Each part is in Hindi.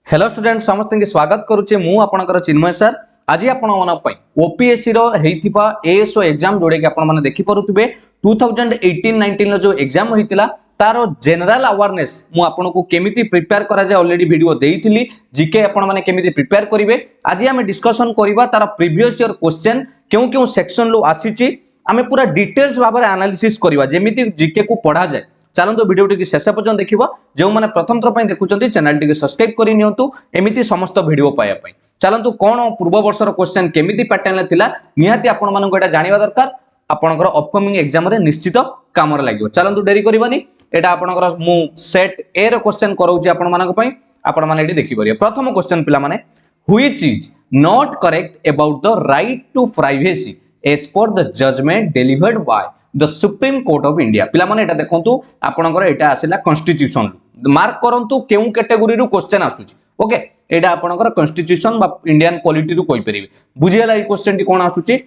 हेलो स्टूडेंट समस्त के स्वागत करुचे मु आपनकर चिन्मय सर। आज आपण मन पई ओपीएससी रो हेइथिबा एएसओ एग्जाम जोड़े कि आपण माने देखि परुतबे 2018-19 रो जो एग्जाम होइतिला तारो जनरल अवेयरनेस मु आपण को केमिति प्रिपेयर करा जाय ऑलरेडी वीडियो देइथिली। जीके आपण माने केमिति प्रिपेयर करिवे आज हम डिस्कशन करबा तार प्रीवियस ईयर क्वेश्चन केउ केउ सेक्शन लो आसीची आमे पूरा डिटेल्स भाबरे एनालिसिस करबा जेमिति जीके को पढ़ा जाय। चलतो वीडियो टी शेष पर्यटन देखिबो जो माने प्रथम थर पई देखुचंती चैनल टी सब्सक्राइब करि नियंतु एमिति समस्त वीडियो पाया पई। चलतो कोन पूर्व वर्षर क्वेश्चन केमिति पैटर्न थिला निहाती आपण मानको एटा जानिबा दरकार आपनकर अपकमिंग एग्जाम रे निश्चित काम रे लागियो। चलतो देरी करबानी एटा आपनकर मु सेट ए रो क्वेश्चन करौची आपण मानको पई आपण माने एटी देखि परिया। प्रथम क्वेश्चन पिला माने which is not correct about the right to privacy as per the judgment delivered by the supreme Court of India. पिला माने एटा देखंतु आपनकर एटा आसिला कॉन्स्टिट्यूशन मार्क करंतु केउ कैटेगरी रो क्वेश्चन आसुची। ओके एटा आपनकर कॉन्स्टिट्यूशन बा इंडियन पॉलिटी रो कोइ परिबे बुझियला। ई क्वेश्चन टी कोन आसुची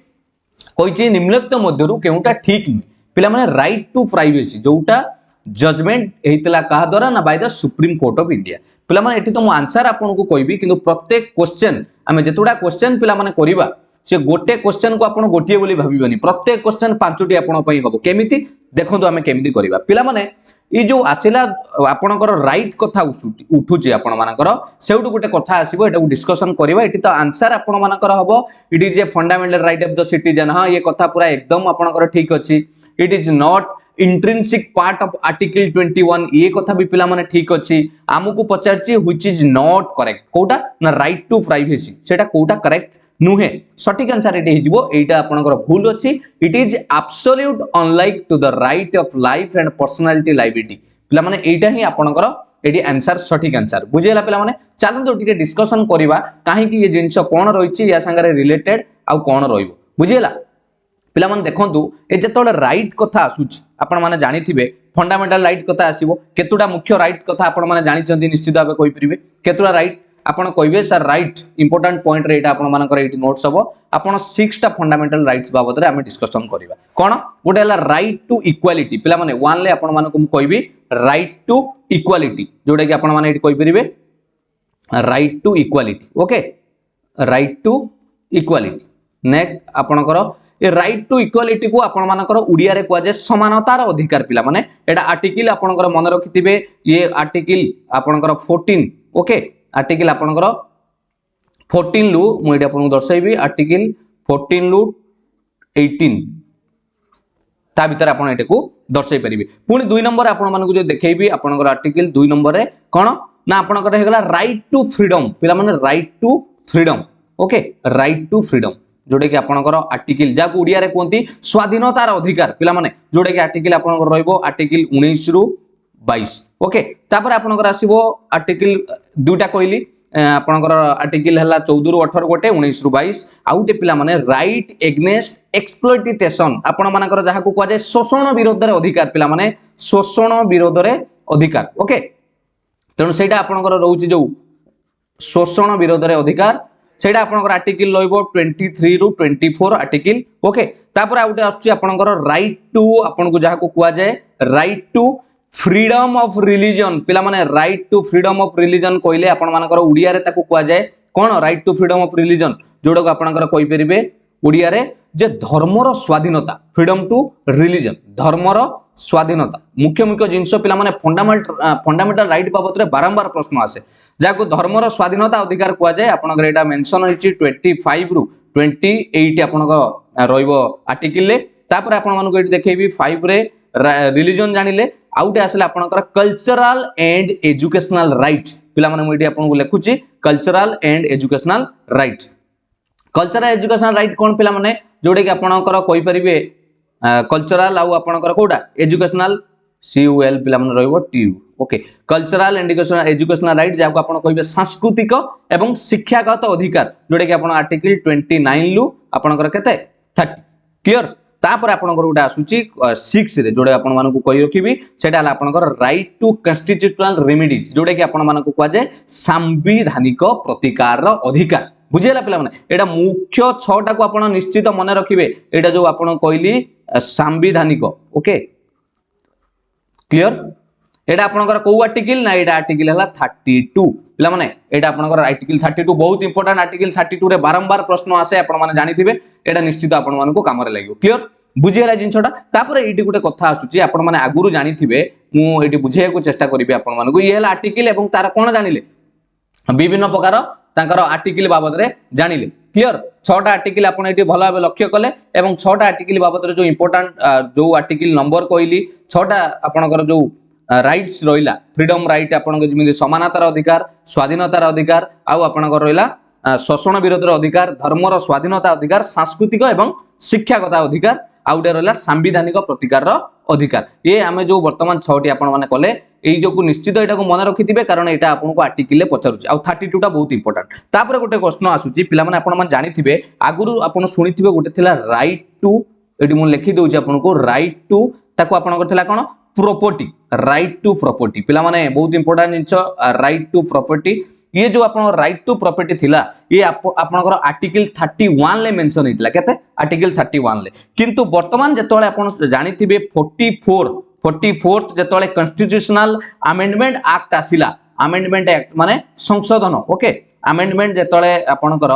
कहिची निम्नलिखित मध्यरु केउटा ठीक नुहे। पिला माने राइट टू प्राइवेसी जोटा जजमेंट हेतिला कहा द्वारा ना bye the supreme Court of India. पिला माने एटी तो मु आंसर आपन को कहबी किंतु प्रत्येक क्वेश्चन आमे जेतुडा क्वेश्चन पिला माने करिबा से गोटे क्वेश्चन को आपण गोटिए बोली भाबिबनी प्रत्येक क्वेश्चन पांचटी आपण पई हबो। केमिति देखंतु आमे केमिति करिबा पिला माने ई जो आसिला आपणकर राइट कथा उठुची आपण मानकर सेउटु गोटे कथा आसीबो एटा डिस्कशन करिबा। एटी तो आंसर आपण मानकर हबो it is a fundamental right of the citizen. हां ये कथा पूरा एकदम आपणकर ठीक अछि। It is not intrinsic part of article 21 ये कथा भी पिला माने ठीक अछि। आमुको पचारची व्हिच इज नॉट करेक्ट कोटा ना राइट टू प्राइवेसी सेटा कोटा करेक्ट नुहे। सठिक आंसर एटी हिजबो एटा आपनकर भूल अछि। It is absolute unlike to the right of life and personality liability. पिला माने एटा ही आपनकर एटी आंसर सठिक आंसर बुझेला। पिला माने चलन तो टिके डिस्कशन करिवा काहे कि ये जिंस कोन रहिछि या संगे रिलेटेड आ कोन रहिबो बुझेला। पिला माने देखंतु ए जेतोले राइट कथा आसुछि आपण माने जानिथिबे फंडामेंटल राइट कथा आसीबो केतुडा मुख्य राइट कथा आपण माने जानिचंती निश्चित भाबे कहि परिबे केतुडा राइट आपण कहबे सर राइट इंपोर्टेंट पॉइंट रे एटा आपण मानकर एटी नोट्स हबो। आपण 6 टा फंडामेंटल राइट्स बाबत रे हम डिस्कशन करिवा। कोन गोटे हला राइट टू इक्वालिटी पिला माने 1 ले आपण मानको कहबी राइट टू इक्वालिटी जोडे कि आपण माने एटी कहि परिबे right to equality. Okay right to equality next आपणकर ए राइट टू इक्वालिटी को आपण मानकर उडिया रे कुआ जे समानतार अधिकार पिला माने एटा आर्टिकल आपणकर मन रखिथिबे ये आर्टिकल आपणकर 14 ओके आर्टिकल आपणकर 14 लु मु एटा आपन दर्शाइबी आर्टिकल 14 लु 18 ता भीतर आपण एटा को दर्शाइ परिबे। पुनी 2 नंबर आपण मानको जे देखैबी आपणकर आर्टिकल 2 नंबर रे कोन ना आपणकर हेगला राइट टू फ्रीडम पिला माने right to freedom. Okay right to freedom जोडे कि आपणकर आर्टिकल जा को उडिया रे कोंती स्वाधीनतार अधिकार पिला माने जोडे कि आर्टिकल आपणकर रहइबो आर्टिकल 19 रु 22। ओके तापर आपणकर आसीबो आर्टिकल दुटा कहली आपणकर आर्टिकल हला 14 रु 18 गोटे 19 रु 22 आउटे पिला माने राइट एग्नेस्ट एक्सप्लॉइटेशन आपण मानकर जहा को कहजे शोषण विरोध रे अधिकार पिला माने शोषण विरोध रे अधिकार। ओके तनो सेटा आपणकर रहउची जो शोषण विरोध रे अधिकार सेटा आपणकर आर्टिकल लइबो 23 रु 24 आर्टिकल। ओके तापर आउटे आछी आपणकर राइट टू आपण को जहा को कहजे right to freedom of religion पिला माने right to freedom of religion कहले आपण मानकर उडिया रे ताको कहआ जाय कोन right to freedom of religion जोडो आपणकर कहि परिबे उडिया रे जे धर्मर स्वाधीनता फ्रीडम टू रिलीजन धर्मर स्वाधीनता मुख्य मुख्य जिंस पिला माने फंडामेंटल राइट बाबत रे बारंबार प्रश्न आसे जाको धर्मर स्वाधीनता अधिकार कहआ जाय आपणकर एटा मेंशन होइछि 25 रु 28 आपणकर रहइबो आर्टिकल ले। तापर आपण मानको एटी देखैबी 5 रे रिलीजन जानिले आउटे आसले आपणकर कल्चरल एंड एजुकेशनल राइट पिला माने मु एटी आपन को लेखुची cultural and educational right. Cultural educational right कोन पिला माने जोडे कि आपणकर कहि परिबे कल्चरल आउ आपणकर कोडा एजुकेशनल CUL पिला माने रहइबो TU। Okay cultural and educational right जाको आपन कहबे सांस्कृतिक एवं शिक्षागत अधिकार जोडे कि आपन आर्टिकल 29 लु आपणकर केते 30 क्लियर। तापर आपनकर उडा आसुची 6 रे जोडे आपन मानको कहि रखिबी सेटा हला आपनकर राइट टू कॉन्स्टिट्यूशनल रेमेडीज जोडे कि आपन मानको कहआ जाय संवैधानिक प्रतिकार अधिकार बुझियला पिला माने एटा मुख्य 6टा को आपन निश्चित मने रखिबे एटा जो आपन कहली संवैधानिक। ओके क्लियर एटा आपनकर को आर्टिकल ना एटा आर्टिकल हला 32 पिला माने एटा आपनकर आर्टिकल 32 बहुत इंपोर्टेंट आर्टिकल 32 रे बारंबार प्रश्न आसे आपण माने जानिथिबे एटा निश्चित आपण मानको काम रे लागो क्लियर बुझियला जिंसटा तापर एटी गुटे कथा आसुची आपण माने आगुरु जानिथिबे मु एटी बुझेया को चेष्टा करिबे आपण मानको ये हला आर्टिकल एवं तार कोन जानिले विभिन्न प्रकार तांकर आर्टिकल बाबद रे जानिले क्लियर 6टा आर्टिकल आपण एटी भलो भाबे लक्ष्य कले एवं 6टा आर्टिकल बाबद रे जो इंपोर्टेंट जो आर्टिकल नंबर कहली 6टा आपनकर जो राइट्स रहिला फ्रीडम राइट आपन जेमि समानतार अधिकार स्वाधीनतार अधिकार आउ आपनकर रहिला शोषण विरोधर अधिकार धर्मर स्वाधीनता अधिकार सांस्कृतिक एवं शिक्षागत अधिकार आउटे रहिला संवैधानिक प्रतिकार अधिकार ये आमे जो वर्तमान 6टी आपण माने कले एई जो को निश्चित एटा को मन रखिथिबे कारण एटा आपन को आर्टिकल ले पचारुची आ 32 टा बहुत इंपोर्टेंट तापर गोटे प्रश्न आसुची पिला माने आपण माने जानिथिबे आगुरु आपण सुनिथिबे गोटे थिला राइट टू एटी मु लिखि दउची आपण को राइट टू ताको आपण को थिला कोन प्रॉपर्टी राइट टू प्रॉपर्टी पिला माने बहुत इंपोर्टेंट जिंस राइट टू प्रॉपर्टी ये जो आपण राइट टू प्रॉपर्टी थिला ये आपनकर आर्टिकल 31 ले मेंशन हितला केते आर्टिकल 31 ले किंतु वर्तमान जेतोळे आपण जानिथिबे 44 जेतोळे कॉन्स्टिट्यूशनल अमेंडमेंट एक्ट आसिला अमेंडमेंट एक्ट माने संशोधन ओके अमेंडमेंट जेतोळे आपनकर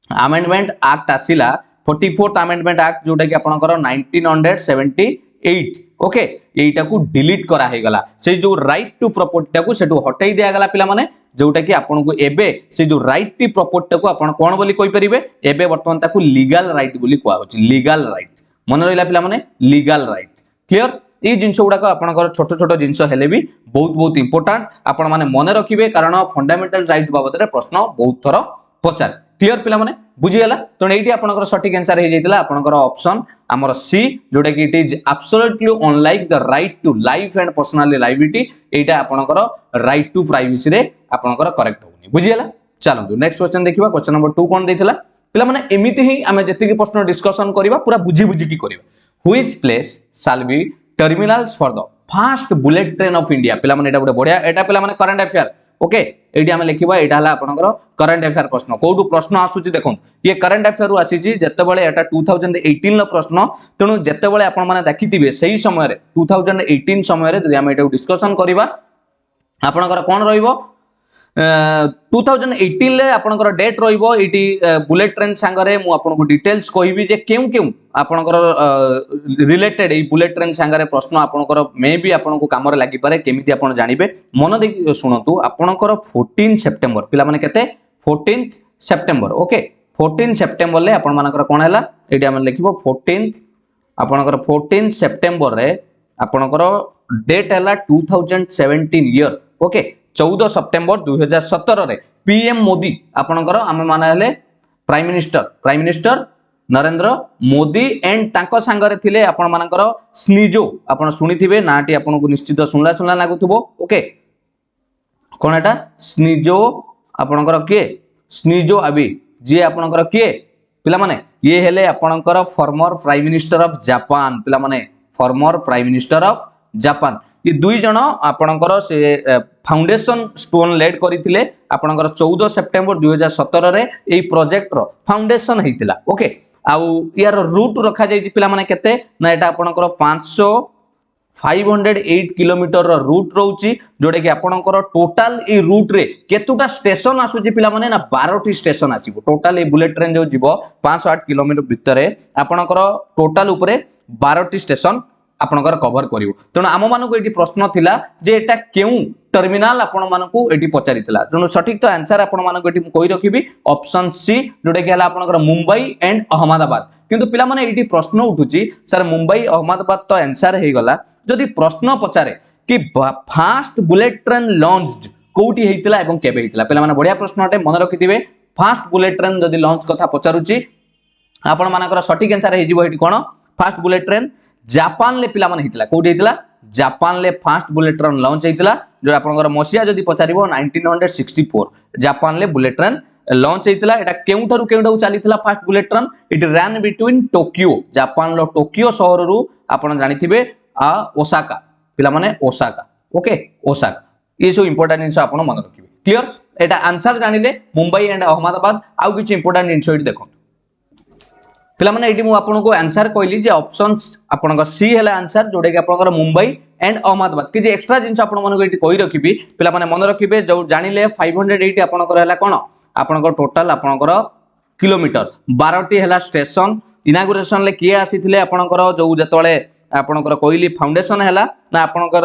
अमेंडमेंट एक्ट आसिला 44th अमेंडमेंट एक्ट जोटा कि आपनकर 1978 ओके एटा को डिलीट करा हे गला से जो राइट टू प्रॉपर्टी को सेटू हटाई दिया गला पिला माने जोटा कि आपन को एबे से जो राइट टू प्रॉपर्टी को आपन कोन बोली कोइ परिबे एबे वर्तमान ताकू लीगल राइट बोली कोआ होची लीगल राइट मन रहिला पिला माने लीगल राइट क्लियर ए जिंस गुडा को आपनकर छोट छोट जिंस हेले भी बहुत इंपोर्टेंट आपण माने मन रखिबे कारण फंडामेंटल राइट बाबत रे प्रश्न बहुत थर पचार क्लियर पिला माने बुझियला तो एठी आपनकर सटीक आंसर हे जैतिला आपनकर ऑप्शन हमर सी जोटा कि it is absolutely unlike the right to life and personal liability एटा आपनकर राइट टू प्राइवेसी रे आपनकर करेक्ट होनी बुझियला चलो नेक्स्ट क्वेश्चन देखिबा क्वेश्चन नंबर 2 कोन देथिला पिला माने एमिति ही हमें जति की प्रश्न डिस्कशन करिबा पूरा बुझी की करिबा which place shall be terminals for the fast bullet train of India पिला माने एटा गुटे बढ़िया एटा पिला माने करंट अफेयर ओके एठी हम लिखिबा एटा हला आपनकर करंट अफेयर प्रश्न कोडू प्रश्न आसुची देखो ये करंट अफेयर रु आसीची जत्ते बेले एटा 2018 लो प्रश्न तेनु जत्ते बेले आपण माने देखिथिबे सही समय रे 2018 समय रे जदि हम एटा डिस्कशन करिबा आपनकर कोन रहिबो 2018 ले आपनकर डेट रहिबो इटी बुलेट ट्रेन सांगरे मु आपनको डिटेल्स कहबी जे केउ आपनकर रिलेटेड ए बुलेट ट्रेन सांगरे प्रश्न आपनकर मे भी आपनको काम रे लागि पारे केमिति आपन जानिबे मन दे सुनतु आपनकर 14 सितंबर पिला माने केते 14 सितंबर ओके 14 सितंबर ले आपन मानकर कोन हैला एटी हम लिखिबो 14 आपनकर 14 सितंबर रे आपनकर डेट हैला 2017 ईयर ओके 14 सितंबर 2017 रे पीएम मोदी आपनकर हम माने हले prime minister Narendra Modi and तांको सांगरे थिले आपण मानकर स्निजो आपण सुनिथिबे नाटी आपनको निश्चित सुनला लागुथबो ओके कोन एटा स्निजो आपनकर के स्निजो आबे जे आपनकर के पिला माने ये हेले आपनकर former prime minister of Japan पिला माने former prime minister of Japan ये दुई जन आपनकर से फाउंडेशन स्टोन लेड करिथिले आपनकर 14 सितंबर 2017 रे एई प्रोजेक्ट रो फाउंडेशन हेतिला ओके आउ यार रूट रखा जाई पिला माने केते ना एटा आपनकर 508 किलोमीटर रो रूट रहउची जोडे कि आपनकर टोटल ए रूट रे केतुटा स्टेशन आसुची पिला माने ना 12 T station आसीबो total A bullet train जो जीवो 508 किलोमीटर भितरे आपनकर टोटल ऊपरे 12 टी स्टेशन आपनकर कवर करिवो तण आम मानको एटी प्रश्न थिला जे एटा केउ टर्मिनल आपण मानको एटी पचारितला तण सठिक तो आंसर आपण मानको एटी कोइ रखिबी ऑप्शन सी जोडे कि हला आपनकर मुंबई एंड अहमदाबाद किंतु पिला माने एटी प्रश्न उठुची सर मुंबई अहमदाबाद तो आंसर हे गला जदि प्रश्न पचारे कि फास्ट बुलेट ट्रेन लॉन्च्ड कोठी हेतिला एवं केबे हेतिला पिला माने बढ़िया प्रश्नटे मन रखिथिबे फास्ट बुलेट ट्रेन जदि लॉन्च कथा पचारुची आपण मानकर सठिक आंसर हे जिवो एटी कोन फास्ट बुलेट ट्रेन जापान ले पिला माने हितला कोठी हितला जापान ले फास्ट बुलेट ट्रेन लॉन्च हितला जो आपनकर मसिया जदि पचारिबो 1964 जापान ले बुलेट ट्रेन लॉन्च हितला एटा केउठारु चलीथिला first bullet train it run between Tokyo Japan लो टोक्यो शहर रु आपण जानिथिबे ओसाका पिला माने ओसाका ओके ओसाका ये सो इंपोर्टेंट इनसो आपण मन रखिबे clear Etah answer जानिले Mumbai and Ahmedabad आउ किछ इंपोर्टेंट इनसो इट देखो पिला माने एटी मु आपनको आंसर कहली जे ऑप्शंस आपनको सी हैला आंसर जोडे कि आपनको मुंबई एंड अहमदाबाद कि जे एक्स्ट्रा जिंस आपन मानको एटी कहि रखिबी पिला माने मन रखिबे जो जानिले 580 आपनको हैला कोन आपनको टोटल आपनको किलोमीटर 12 टी हैला स्टेशन इनागुरेशन ले किए आसीथिले आपनको जो जतळे आपनको कहली फाउंडेशन हैला ना आपनको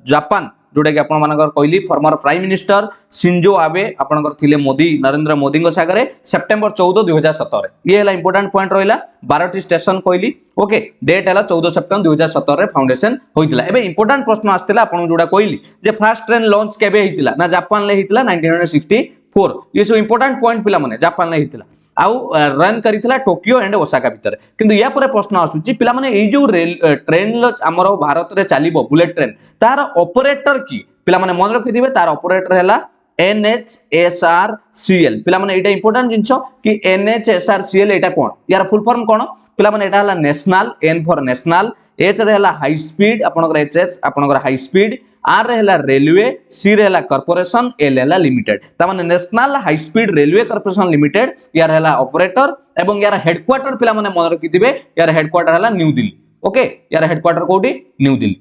जापान जोडे कि आपण मानकर कहली former prime minister Shinzo Abe आपनकर थिले मोदी नरेंद्र मोदी को सागरे सेप्टेम्बर 14 2017 ये हैला इंपोर्टेंट पॉइंट रहिला 12 टी स्टेशन कहली ओके डेट हैला 14 सेप्टेम्बर 2017 रे फाउंडेशन होइतिला एबे इंपोर्टेंट प्रश्न आस्तिला आपण जोडा कहली जे फर्स्ट ट्रेन लॉन्च केबे हितिला ना जापान ले हितिला 1964 ये सो इंपोर्टेंट पॉइंट पिला माने जापान ले हितिला आउ रन करितला टोकियो एंड ओसाका भीतर किंतु या परे प्रश्न आसुची पिला माने एई जो रेल ट्रेन हमर भारत रे चलीबो बुलेट ट्रेन तार ऑपरेटर की पिला माने मन रखि दिबे तार ऑपरेटर हैला NHSRCL पिला माने एटा इंपोर्टेंट जिंसो कि NHSRCL एटा कोन यार फुल फॉर्म कोन पिला माने एटा हैला national N for national H रे हैला हाई स्पीड आपनकर HS आपनकर हाई स्पीड R रे हैला रेलवे C रे हैला कॉर्पोरेशन L हैला लिमिटेड ता माने national high speed railway corporation limited यार हैला ऑपरेटर एवं यार हेडक्वार्टर पिला माने मन रखि दिबे यार हेडक्वार्टर हैला न्यू दिल्ली ओके यार हेडक्वार्टर कोठी न्यू दिल्ली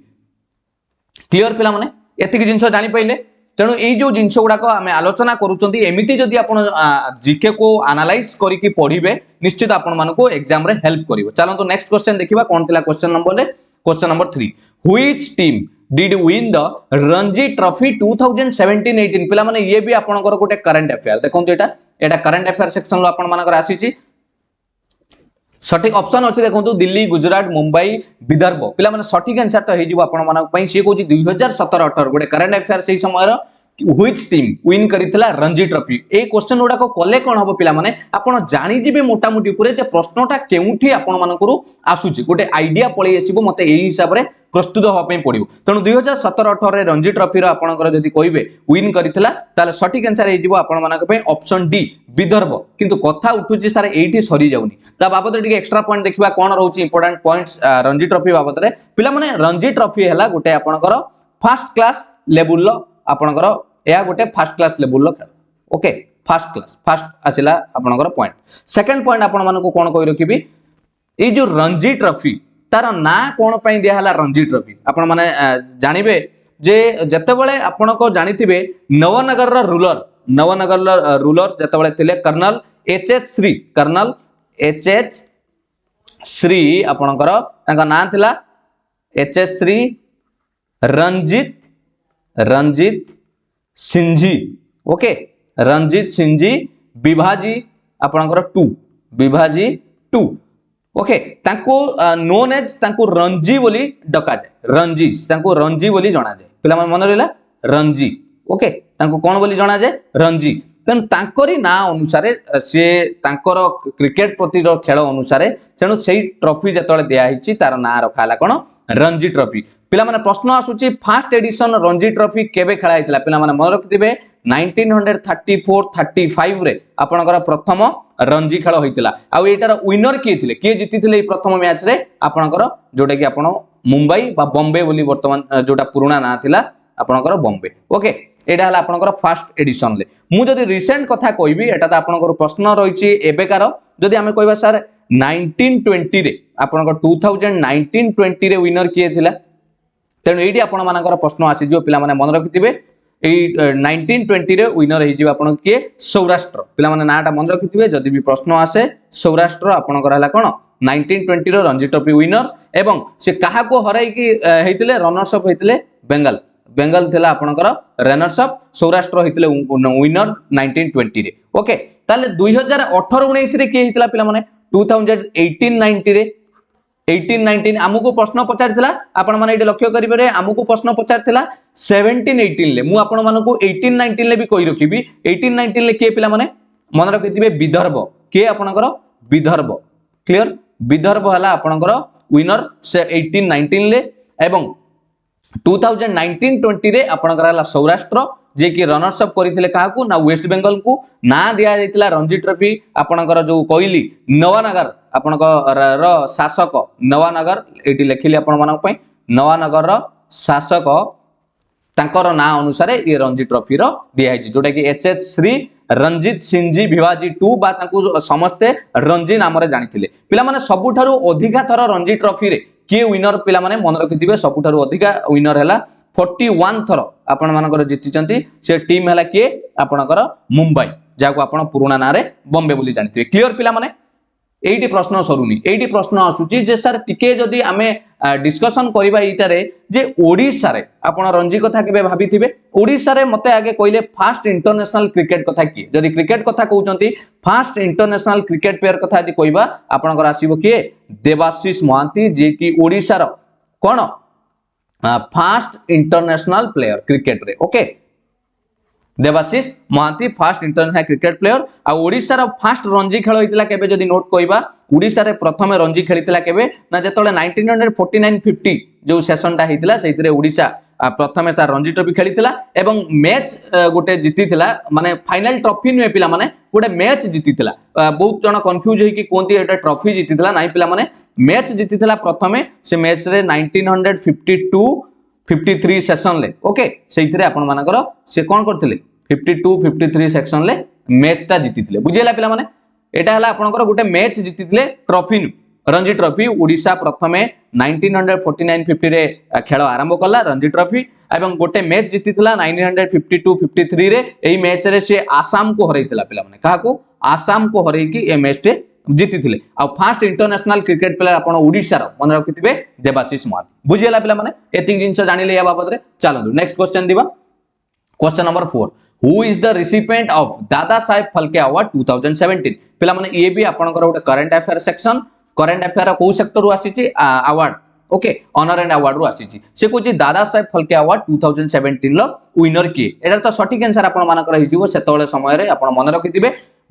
क्लियर पिला माने एतिक जिंसो जानि पइले तेणु ये जो जिनस गुड़ाक आम आलोचना करूँ एमती जदि आप जीके को एनालाइज करके पढ़े निश्चित आपण एग्जाम रे हेल्प करिवो चलंतु नेक्स्ट क्वेश्चन देखिबा कोन थिला question number 3 which team did win the Ranji trophy 2017-18 पिला माने ये भी आपनकर गोटे करंट अफेयर देखंतु एटा करंट अफेयर सेक्शन लो आपण मानकर आसीची सठिक ऑप्शन अछि देखंतु दिल्ली गुजरात मुंबई विदर्भ पिला माने सठिक आंसर तो हे जिवो आपण मानक पई से कोची 2017-18 गोटे करंट अफेयर से समय व्हिच टीम विन करितला रणजी ट्रॉफी ए क्वेश्चन गुडा को कले कोन हबो पिला माने आपण जानि जिबे मोटा मोटी पुरे जे प्रश्नटा केउठी आपण मानकरू आसुची गोटे आईडिया पळै आसीबो मते एही हिसाब रे प्रस्तुत होवा पई पड़िबो तेणु 2017-18 रे रणजी ट्रॉफी रो आपणकर जदि कहिबे विन करितला ताले सठिक आंसर हे जिवो आपण मानक पई ऑप्शन डी विदर्भ किंतु कथा उठुची सारे एठी सरी जाउनी ता बाबत टिके एक्स्ट्रा पॉइंट देखिबा कोन रहउची इंपोर्टेंट पॉइंट्स रणजी ट्रॉफी बाबत रे पिला माने रणजी ट्रॉफी हैला गोटे आपणकर फर्स्ट क्लास लेवल लो आपणकर या गोटे फर्स्ट क्लास लेवल लो खेल ओके फर्स्ट क्लास फर्स्ट आसिला आपणकर पॉइंट सेकंड पॉइंट आपण मानको कोन कहि रखिबी ए जो रणजी ट्रॉफी तार ना कोन पई दिया हला रणजी ट्रॉफी आपण माने जानिबे जे जतेबेले आपण को जानिथिबे नवनगर रो रूलर जतेबेले थिले कर्नल एचएच श्री आपणकर ताका नाम थिला एचएच श्री रंजीत सिंजी ओके रंजीत सिंजी विभाजी आपणकर 2 ओके तांको नोन एज तांको रंजी बोली डका जाय रंजी बोली जणा जाय पिला मन रहला रंजी ओके तांको कोन बोली जणा जाय रंजी तेन तांकरी ना अनुसार से तांकर क्रिकेट प्रति जो खेल अनुसार तेणु सेही ट्रॉफी जतले दिया हिची तार ना रखाला कोन रणजी ट्रॉफी पिला माने प्रश्न आसुची फर्स्ट एडिशन रणजी ट्रॉफी केबे खेला हितला पिला माने मन रखिथिबे 1934-35 रे आपनकर प्रथम रणजी खेल होइतिला आ एटार विनर किए जीतिथिले प्रथम मैच रे आपनकर जोटा कि आपण मुंबई बा बॉम्बे बोली वर्तमान जोटा पुराना ना थिला आपनकर बॉम्बे ओके एटा हला आपनकर फर्स्ट एडिशन ले मु जदी रिसेंट कथा कहबी एटा त आपनकर प्रश्न रहिछि एबेकार जदी हमें कहबा सर 1920 रे आपनकर 2019-20 रे विनर किए थिला तेणु ये आपण मानकर प्रश्न आसी जो पिला माने मन रखिथिबे 1920 रे विनर हे जिबा आपण किए सौराष्ट्र पिला माने नाटा मन रखिथिबे जदी भी प्रश्न आसे सौराष्ट्र आपणकर हला कोन 1920 रो रणजी ट्रॉफी विनर एवं से काहा को हराई कि हेतिले रनर्स अप हेतिले बेंगल थिला आपणकर रनर्स अप सौराष्ट्र हेतिले विनर 1920 रे ओके ताले 2018-19 रे के हेतिला पिला माने 2018-19 रे 18-19 आमुको प्रश्न पचारथिला आपण माने एटे लक्ष्य करिबे आमुको प्रश्न पचारथिला 17-18 ले मु आपण मानको 18-19 ले भी कहि रखिबी 18-19 ले के पिला माने मन रखिथिबे विदर्भ के आपणकर विदर्भ क्लियर विदर्भ हला आपणकर विनर से 18-19 ले एवं 2019-20 रे आपणकर हला सौराष्ट्र जे कि रनर्स अप करिथिले काहाकू ना वेस्ट बेंगल को ना दिया जायतिला रणजी ट्रॉफी आपणकर जो कहली नवानगर आपणकर रो शासक नवानगर एटी लेखिली आपण मानक पई नवानगर रो शासक तांकर ना अनुसार ये रणजी ट्रॉफी रो दिया हिची जोटा कि एचएच श्री रंजीत सिंह जी भिवाजी टू बा तांकु समस्ते रंजी नाम जानी पिला माने सबुठारु अधिका थर रणजी ट्रॉफी रे किए विनर पिला माने मन रखिथिबे सबुठारु अधिका विनर हैला 41 थर आपण मानकर जीतिचंती से टीम हैला किए आपणकर मुंबई जाको आपण पुराना ना रे बॉम्बे बोली जानिथिबे क्लियर पिला माने एटी प्रश्न सरुनी एटी प्रश्न आसुची जे सर टिके जदी आमे डिस्कशन करबा इटारे जे ओडिसा रे आपण रणजी कथा केबे भाबिथिबे ओडिसा रे मते आगे कहले फास्ट इंटरनेशनल क्रिकेट कथा की जदी क्रिकेट कथा कहउचंती फास्ट इंटरनेशनल क्रिकेट प्लेयर कथा यदि कहबा आपणकर आसीबो किए देवाशीष महांती जे कि ओडिसा रो कोन फास्ट इंटरनेशनल प्लेयर क्रिकेट रे okay Debasis Mohanty first international cricket player आ ओडिसा रो फास्ट रणजी खेल होइतिला केबे जदी नोट कइबा ओडिसा रे प्रथमे रणजी खेलितिला केबे ना जेतले 1949-50 जो सेशन ता हेतिला सेइतरे ओडिसा प्रथमे ता रणजी ट्रॉफी खेलितिला एवं मैच गोटे जीतितिला माने फाइनल ट्रॉफी नुए पिला माने गोटे मैच जीतितिला बहुत जण कंफ्यूज होई कि कोंती एटा ट्रॉफी जीतितिला नाही पिला माने मैच जीतितिला प्रथमे से मैच रे 1952-53 सेशन ले ओके सेइतरे आपण मानकर से कोन करथिले 52-53 सेक्शन ले मैच ता जीतितिले बुझियला पिला माने एटा हला आपनकर गोटे मैच जीतितिले ट्रॉफी रणजी ट्रॉफी ओडिसा प्रथमे 1949-50 रे खेल आरंभ कला रणजी ट्रॉफी एवं गोटे मैच जीतितिला 1952-53 रे एई मैच रे से आसाम को हरैतिला पिला माने काहा को आसाम को हरै की ए मैच टे जीतितिले आ फास्ट इंटरनेशनल क्रिकेट प्लेयर आपण ओडिसा रो मन रखिथिबे देवाशीष महांती बुझियला पिला माने एति जिंस जानिले या बाबत रे चलो नेक्स्ट क्वेश्चन दिबा question number 4 who is the recipient of दादा साहेब फाल्के अवार्ड 2017 पिला माने ये भी आपनकर गोटे current affair section current affair को सेक्टर रु आसीची award okay honour and award रु आसीची से कोची दादा साहेब फाल्के अवार्ड 2017 लो विनर किए एटा तो सटीक आंसर आपण मानकर हिजिवो सेतोळे समय रे आपण मन रखिथिबे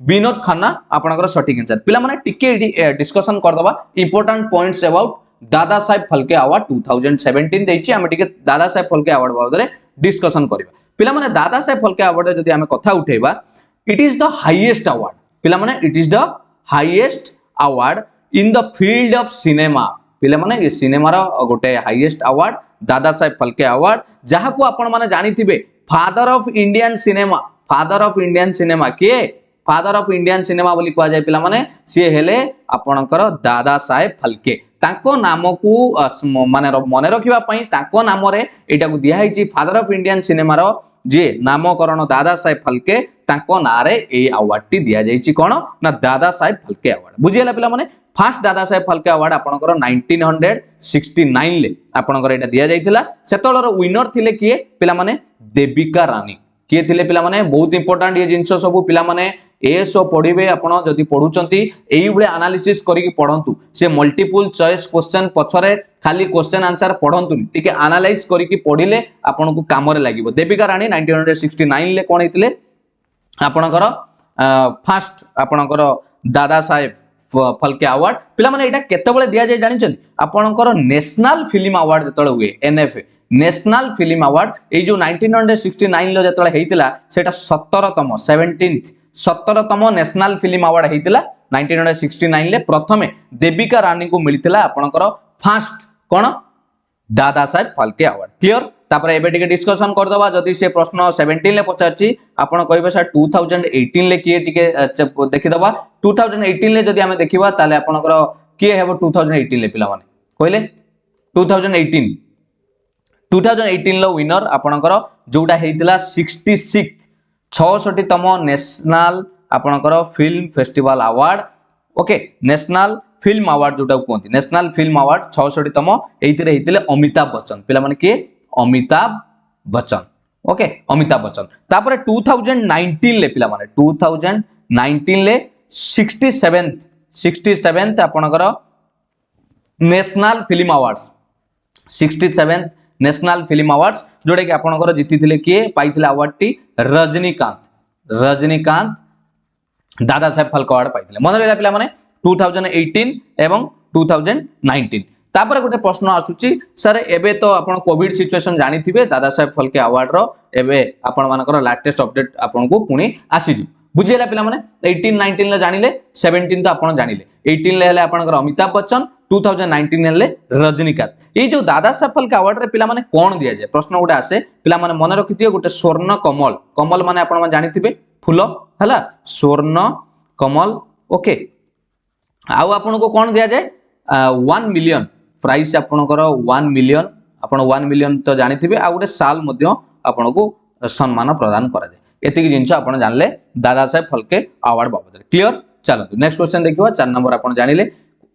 विनोद खन्ना आपनकर सटीक आंसर पिला माने टिके डिस्कशन कर दबा इंपोर्टेंट पॉइंट्स अबाउट दादा साहेब फाल्के अवार्ड 2017 देछि हम टिके दादा साहेब फाल्के अवार्ड बाबत रे डिस्कशन करबा पिला माने दादा साहेब फाल्के अवार्ड जदी हम कथा उठेबा it is the highest award पिला माने it is the highest award in the field of cinema पिला माने ये सिनेमा रो गोटे हाईएस्ट अवार्ड दादा साहेब फाल्के अवार्ड जहा को आपण माने जानिथिबे फादर ऑफ इंडियन सिनेमा के फादर ऑफ इंडियन सिनेमा बोली कहा जाय पिला माने से हेले आपणकर दादा साहेब फाल्के ताको नाम को माने मने रखिबा पई ताको नाम रे एटा को दिया हिची फादर ऑफ इंडियन सिनेमा रो जे नामकरण दादा साहेब फाल्के ताको नारे ए अवार्ड टी दिया जायछि कोन ना दादा साहेब फाल्के अवार्ड बुझियला पिला माने फर्स्ट दादा साहेब फाल्के अवार्ड आपणकर 1969 ले आपणकर एटा दिया जायतिला सेतोलर विनर थिले किए पिला माने देविका रानी किए थिले पिला माने बहुत इंपोर्टेंट ये जिंस सब पिला माने एसो पढिबे आपण जदी पढुचंती एई बळे एनालिसिस करी की पढंतु से मल्टीपल चॉइस क्वेश्चन पछरे खाली क्वेश्चन आंसर पढंतु टिके एनालाइज करी की पढिले आपण को काम रे लागिवो देविका रानी 1969 ले कोन हितले आपणकर फर्स्ट आपणकर दादा साहेब फाल्के अवार्ड पिला माने एटा केते बळे दिया जाय जानिछन आपणकर नेशनल फिल्म अवार्ड जतळे हुए एनएफए नेशनल फिल्म अवार्ड ए जो 1969 लो जतळे हेतिला सेटा 17तम नेशनल फिल्म अवार्ड हेतिला 1969 ले प्रथमे देविका रानी को मिलितिला आपणकर फर्स्ट कोन दादा साहेब फाल्के अवार्ड क्लियर तापर एबे टिके डिस्कशन कर दबा जदी से प्रश्न 17 ले पचाची आपण कहबे सर 2018 ले किए टिके देखि दबा 2018 ले जदी हमें देखिबा ताले आपणकर किए हेबो 2018 ले पिला माने कहले 2018 लो विनर आपणकर जोटा हेतिला 66तम नेशनल आपणकर film festival award okay national film award जोटा कहती नेशनल फिल्म अवार्ड 66तम एइतिरे हेतिले अमिताभ बच्चन पिला माने के अमिताभ बच्चन ओके अमिताभ बच्चन तापर 2019 ले पिला माने 2019 ले 67th आपणकर national film awards 67th national film awards जोड़े कि आपणकर जीतिथिले किए पाइथिले अवार्ड टी रजनीकांत दादा साहेब फाल्के अवार्ड पाइथिले मन रहला पिला माने 2018 एवं 2019 तापर गोटे प्रश्न आसुची सर एबे तो आपण कोविड सिचुएशन जानि थिबे दादा साहेब फाल्के अवार्ड रो एबे आपण मानकर लेटेस्ट अपडेट आपण को पुनी आसी जु बुझियला पिला माने 18 19 ले जानिले 17 तो आपण जानिले 18 ले हेले आपणकर अमिताभ बच्चन 2019 हेले रजनीकांत ए जो दादा साहेब फाल्के अवार्ड रे पिला माने कोन दिया जाय प्रश्न गोटे आसे पिला माने मन रखिथियो गोटे स्वर्ण कमल कमल माने आपण जानि थिबे फूल हला स्वर्ण कमल ओके आउ आपन को कोन दिया जाए 1 मिलियन प्राइस आपनकर 1 मिलियन आपण 1 मिलियन तो जानिथिबे आ गोटे साल मध्य आपन को सम्मान प्रदान करा जाए एतिकी जिंस आपण जानले दादा साहेब फलके अवार्ड बाबद क्लियर। चलो नेक्स्ट क्वेश्चन देखिबा 4 नंबर आपण जानिले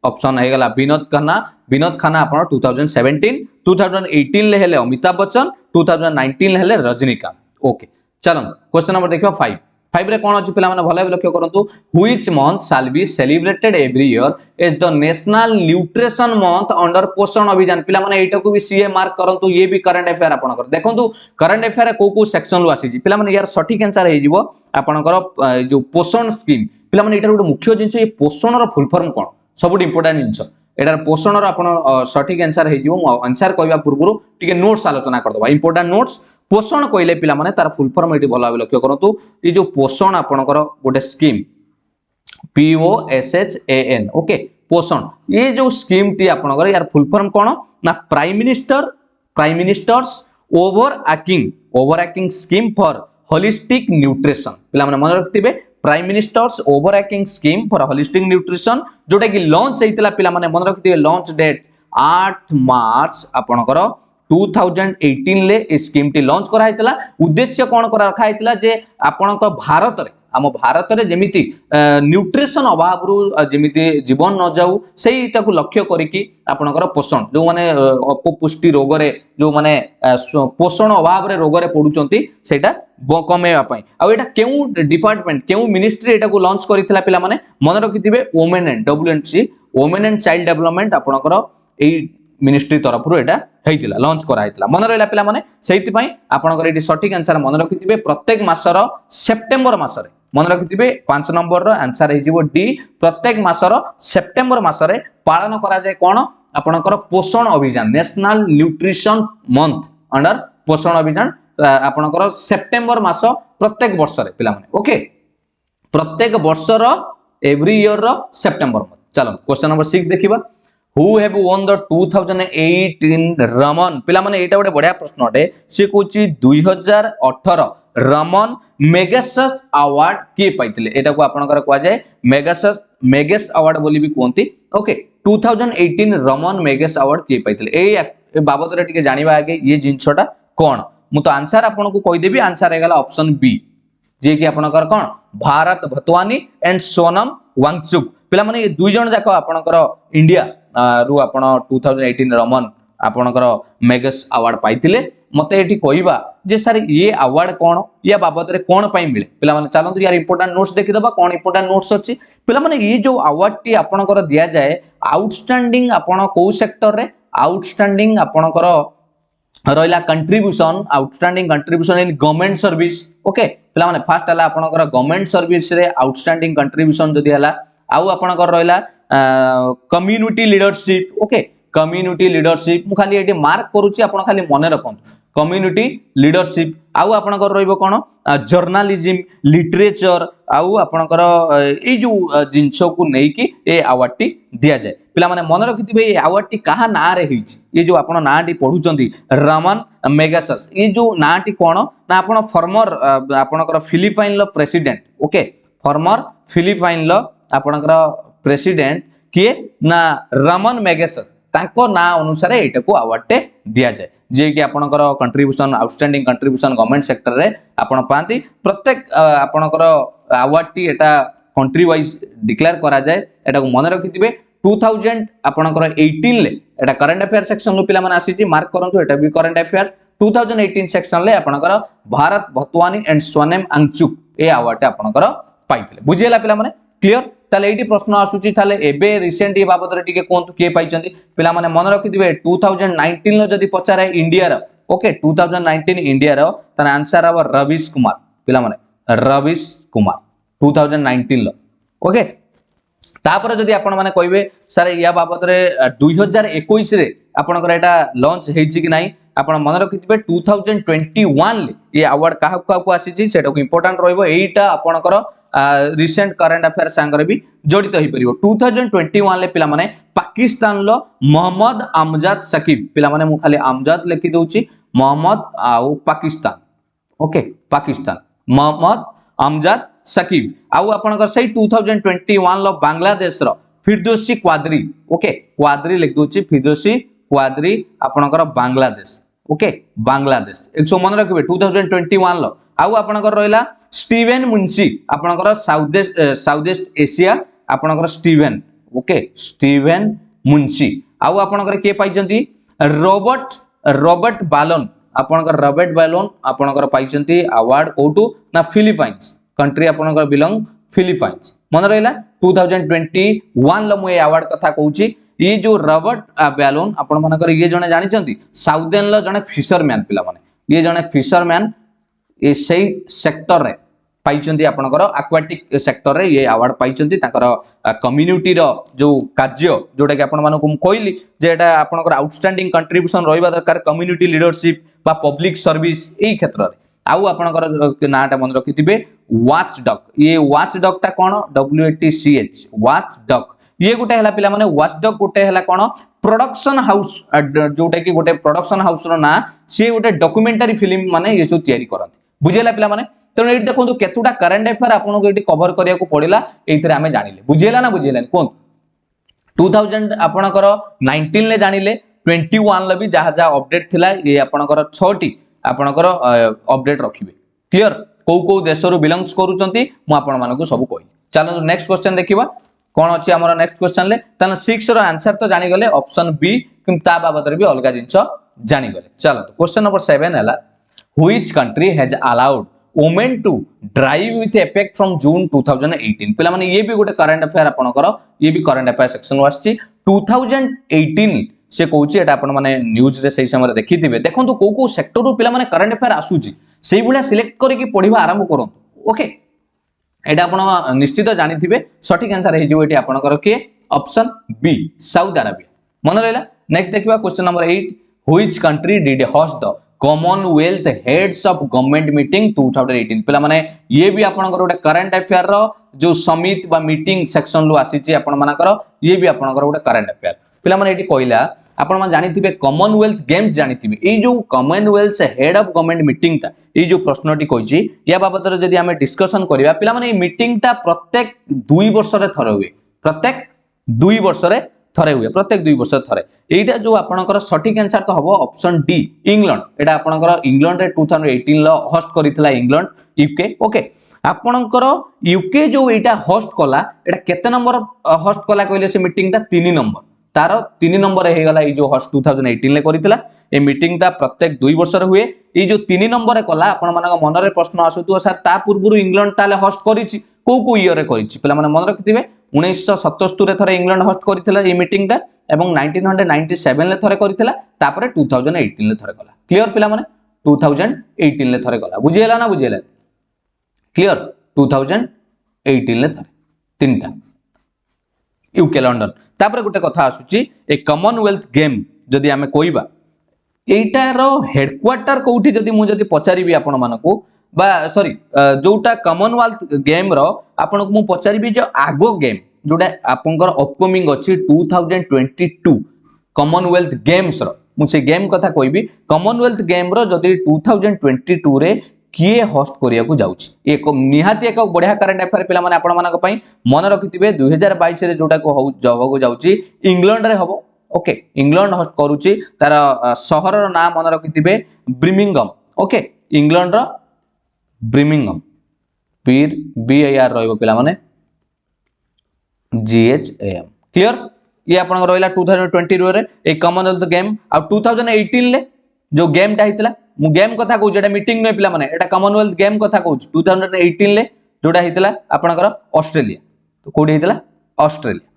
ऑप्शन है गला विनोद खन्ना आपण 2017 2018 ले हेले अमिताभ बच्चन 2019 ले हेले रजनीकांत ओके। चलो क्वेश्चन नंबर देखिबा 5 रे कोन अछि पिला माने भले लक्ष्य करंतु which month shall be celebrated every year as the national nutrition month under Poshan Abhiyan पिला माने एटा को भी सीए मार्क करंतु ये भी करंट अफेयर आपण कर देखंतु करंट अफेयर को सेक्शन लो आसी पिला माने यार सटीक आंसर हे जिवो आपनकर जो पोषण स्कीम पिला माने एटा गुटे मुख्य जिंस ये पोषण रो फुल फॉर्म कोन सबुट इंपोर्टेंट जिंस एटार पोषण रो आपण सटीक आंसर हे जिवो आंसर कहबा पूर्व टिके नोट्स आलोचना कर दबा इंपोर्टेंट नोट्स पोषण कहले पिला माने तार फुल फॉर्म एटी भला लक्ष्य करंतु ये जो पोषण आपनकर गोटे स्कीम POSHAN ओके पोषण ये जो स्कीम टी आपनकर यार फुल फॉर्म कोन ना prime ministers overarching scheme for holistic nutrition पिला माने मन रखतिबे prime ministers overarching scheme for holistic nutrition जोटा कि लॉन्च हेतिला पिला माने मन रखतिबे लॉन्च डेट 8 मार्च आपनकर 2018 ले ए स्कीम टी लॉन्च करा हैतला उद्देश्य कोन करा रखा हैतला जे आपनक भारत रे आम भारत रे जेमिति न्यूट्रिशन अभाव रु जेमिति जीवन न जाऊ सेईटा को लक्ष्य करिकि आपनकर पोषण जो माने अपपुष्टि रोग रे जो माने पोषण अभाव रे रोग रे पडुचंती सेटा कमेवा पई आ एटा केउ डिपार्टमेंट केउ मिनिस्ट्री एटा को लॉन्च करितला पिला माने मन रखिथिबे women and WNC women and child development आपनकर एई मिनिस्ट्री तरफ रु एटा हेतिला लॉन्च करा हेतिला मन रहला पिला माने सेति पई आपनकर एटी सटीक आंसर मन रखिथिबे प्रत्येक मासर सेप्टेम्बर मासरे मन रखिथिबे 5 नंबर रो आंसर हे जिवो डी प्रत्येक मासर सेप्टेम्बर मासरे पालन करा जाय कोन आपनकर पोषण अभियान national nutrition month under Poshan अभियान आपनकर सेप्टेम्बर मास प्रत्येक वर्ष रे पिला माने ओके प्रत्येक वर्ष रो एवरी ईयर रो सेप्टेम्बर मंथ। चलो क्वेश्चन नंबर 6 देखिबा Who have won the 2018 Raman पिला माने एटा गोटे बढ़िया प्रश्न अटे से कोची 2018 रमन मेगासस अवार्ड के पाइतिले एटा को आपनकर कहवा जाय मेगास अवार्ड बोली भी कहंती ओके 2018 रमन मेगास अवार्ड के पाइतिले ए बाबत रे टिके जानिबा आगे ये जिंसटा कोन मु तो आंसर आपन को कहि देबी आंसर हेगला ऑप्शन बी जे कि आपनकर कोन भारत भतवानी एंड सोनम वांगचुक पिला माने ये दुई जण जाको आपनकर इंडिया रु आपण 2018 रमन आपनकर मेगास अवार्ड पाइतिले मते एठी कहिबा जे सर ये अवार्ड कोन या बाबत रे कोन पई मिले पिला माने चलंतु यार इंपोर्टेंट नोट्स देखि दबा कोन इंपोर्टेंट नोट्स अछि पिला माने ये जो अवार्ड टी आपनकर दिया जाय आउटस्टैंडिंग आपण को सेक्टर रे आउटस्टैंडिंग आपनकर रहिला contribution outstanding contribution in government service okay पिला माने फर्स्ट हला आपनकर गवर्नमेंट सर्विस रे आउटस्टैंडिंग कंट्रीब्यूशन जदी हला आउ आपनकर रहिला community leadership okay community leadership मु खाली एटी मार्क करूची आपण खाली मने रखंतु कम्युनिटी लीडरशिप आउ आपनकर रहइबो कोन जर्नलिज्म लिटरेचर आउ आपनकर ए जो जिंसो को नै कि ए अवार्ड टी दिया जाय पिला माने मन रखिथिबे ए अवार्ड टी कहा ना रे हिची ये जो आपण ना टी पढुचंती रमन मेगासस ये जो ना टी कोन ना आपण फॉर्मर आपनकर फिलिपाइन लो प्रेसिडेंट ओके फॉर्मर फिलिपाइन लो आपनकर प्रेसिडेंट किए ना रमन मेगासस ताको ना अनुसार एटा को अवार्ड टे दिया जाय जे कि आपनकर contribution outstanding contribution government sector रे आपण पांती प्रत्येक आपनकर अवार्ड टी एटा कंट्री वाइज डिक्लेयर करा जाय एटा को मन रखिथिबे 2000 आपनकर 18 ले एटा करंट अफेयर सेक्शन लो पिला माने आसीची मार्क करंतु एटा भी करंट अफेयर 2018 सेक्शन ले आपनकर Bharat Vatwani and Sonam Wangchuk a award आपनकर पाइथिले बुझियला पिला माने क्लियर ताले एटी प्रश्न आसुची ताले एबे रिसेंट ये बाबत रे टिके कोंतु के पाइचंती पिला माने मन रखिथिबे 2019 लो जदी पचारे इंडिया रो ओके 2019 इंडिया रो ताने आंसर अब रविश कुमार पिला माने रविश कुमार 2019 लो ओके तापर जदी आपण माने कहबे सर या बाबत रे 2021 रे आपनकर एटा लॉन्च हेछि कि नाही आपण मन रखिथिबे 2021 ले ये अवार्ड काहा को आसीची सेटा को इंपोर्टेंट रहइबो एटा आपनकर रिसेंट करंट अफेयर सांगरे भी जड़ित होई परिबो 2021 ले पिला माने पाकिस्तान लो मोहम्मद अमजद सकीब पिला माने मु खाली अमजद लिखि दोची मोहम्मद आउ पाकिस्तान ओके पाकिस्तान मोहम्मद अमजाद सकीब आउ आपनकर सही 2021 लो बांग्लादेश रो फिरदौसी क्वाद्री ओके क्वाद्री लिख दोची फिरदौसी क्वाद्री आपनकर बांग्लादेश ओके बांग्लादेश एक सो मन रखिबे 2021 लो आउ आपनकर रहला स्टीवन मुंशी आपनकर साउथ ईस्ट एशिया आपनकर स्टीवन ओके स्टीवन मुंशी आउ आपनकर के पाइचंती रॉबर्ट बालन आपनकर रॉबर्ट बालन आपनकर पाइचंती अवार्ड कोटू ना फिलिपाइंस कंट्री आपनकर बिलोंग फिलिपाइंस मन रहला 2021 लो मु अवार्ड कथा कहूची ये जो रॉबर्ट बालन आपण मानकर ये जने जानि चंती साउदर्न लो जने फिशरमैन पिला माने ये जने फिशरमैन ये सही सेक्टर रे पाइचंती आपनकर एक्वाटिक सेक्टर रे ये अवार्ड पाइचंती ताकर कम्युनिटी रो जो कार्य जोटा कि आपण मानको कहली जे एटा आपनकर आउटस्टैंडिंग कंट्रीब्यूशन रहबा दरकार कम्युनिटी लीडरशिप बा पब्लिक सर्विस एई क्षेत्र रे आउ आपनकर नाटा मन रखिथिबे वाच डॉग ये वाच डॉग ता कोन WATCH वाच डॉग ये गोटे हला पिला माने वाच डॉग गोटे हला कोन प्रोडक्शन हाउस जोटा कि गोटे प्रोडक्शन हाउस रो ना से गोटे डॉक्यूमेंटरी फिल्म माने ये जो तयारी करंती बुझेला पिला माने तेणु ये देखो केतुटा करंट अफेयर आपको ये कवर करिया को पड़िला एइथरे आमे जानिले बुझेला ना बुझेला कोन 2000 आपनकर 19 ले जानिले 21 ले भी जहा जहा अपडेट थिला ये आपनकर 6टी आपनकर अपडेट रखिबे क्लियर को देश रो बिलोंग्स करूचंती मु आपन मानको सब कहि चलो नेक्स्ट क्वेश्चन देखिबा कोन अछि हमर नेक्स्ट क्वेश्चन ले तन 6 रो आंसर तो जानि गले ऑप्शन बी किम ता बाबत रे भी अलगा जिंस जानि गले चलो क्वेश्चन नंबर 7 हला which country has allowed women to drive with effect from June 2018 पिला माने ये भी गोटे करंट अफेयर आपनकर ये भी करंट अफेयर सेक्शन वासची 2018 से कहूची एटा आपन माने न्यूज रे सही समय देखिथिबे देखंतु को सेक्टर रो पिला माने करंट अफेयर आसुची सेही बुला सिलेक्ट करी की पढिबा आरंभ करंतु ओके एटा आपन निश्चित जानिथिबे सठिक आंसर हे जो एटी आपनकर के ऑप्शन बी साउथ अरेबिया मन रहला नेक्स्ट देखिबा question number 8 which country did host the Commonwealth heads of government meeting 2018 पिला माने ये भी आपनकर गोटे करंट अफेयर रो जो समिट बा मीटिंग सेक्शन लो आसीची आपन मानकर ये भी आपनकर गोटे करंट अफेयर पिला माने एटी कहला आपन मान जानिथिबे कॉमनवेल्थ गेम्स जानिथिबे ए जो Commonwealth head of government meeting ता ए जो प्रश्नटी कहछि या बाबत रे जदी हमें डिस्कशन करिया पिला माने ए मीटिंग ता प्रत्येक 2 वर्ष रे थरे हुए प्रत्येक 2 वर्ष रे थरे हुए प्रत्येक 2 वर्ष थरे एटा जो आपनकर सठिक आंसर तो हबो ऑप्शन डी इंग्लैंड एटा आपनकर इंग्लैंड रे 2018 लो होस्ट करितला इंग्लैंड यूके ओके आपनकर यूके जो एटा होस्ट कला एटा केते नंबर होस्ट कला कहले से मीटिंग ता 3 नंबर तार 3 नंबर हे गला ए जो होस्ट 2018 ले करितला ए मीटिंग ता प्रत्येक 2 वर्ष रे हुए ए जो 3 नंबर कला आपन मानक मन रे प्रश्न आसुतो सर ता पूर्वरु इंग्लैंड ताले होस्ट करिछि को ईयर रे करिछि पिला माने मन रखिथिबे 1977 रे थरे इंग्लैंड होस्ट करितला ए मीटिंग ता एवं 1997 ले थरे करितला तापरे 2018 ले थरे कला क्लियर पिला माने 2018 ले थरे कला बुझियला ना बुझियला क्लियर 2018 ले थरे तीनटा यूके लंडन तापरे गुटे कथा आसुची ए कॉमनवेल्थ गेम जदी हमें कोइबा एटार हेडक्वार्टर कोठी जदी मु जदी पचारिबी आपण मानको बा सॉरी जोटा कॉमनवेल्थ गेम रो आपण को मु पचारिबी जो आगो गेम जोटा आपनकर अपकमिंग अछि 2022 कॉमनवेल्थ गेम्स रो मु से गेम कथा कोइबी कॉमनवेल्थ गेम रो जदी 2022 रे किए होस्ट करिया को जाउची एक निहाती एक बढ़िया करंट अफेयर पिला माने आपण मानक पई मन रखिथिबे 2022 रे जोटा को जब जाउची इंग्लैंड रे हबो ओके इंग्लैंड होस्ट करूची तार शहर रो नाम मन रखिथिबे ब्रिमिंगम ओके इंग्लैंड रो ब्रिमिंगम पीर BIR रहइबो पिला माने GHAM क्लियर ये आपण रहइला 2020 रे ए कॉमनवेल्थ गेम आ 2018 ले जो गेम ता हितला मु गेम कथा कहू जेटा मीटिंग नै पिला माने एटा कॉमनवेल्थ गेम कथा कहू 2018 ले जोटा हितला आपनकर ऑस्ट्रेलिया तो कोडी हितला ऑस्ट्रेलिया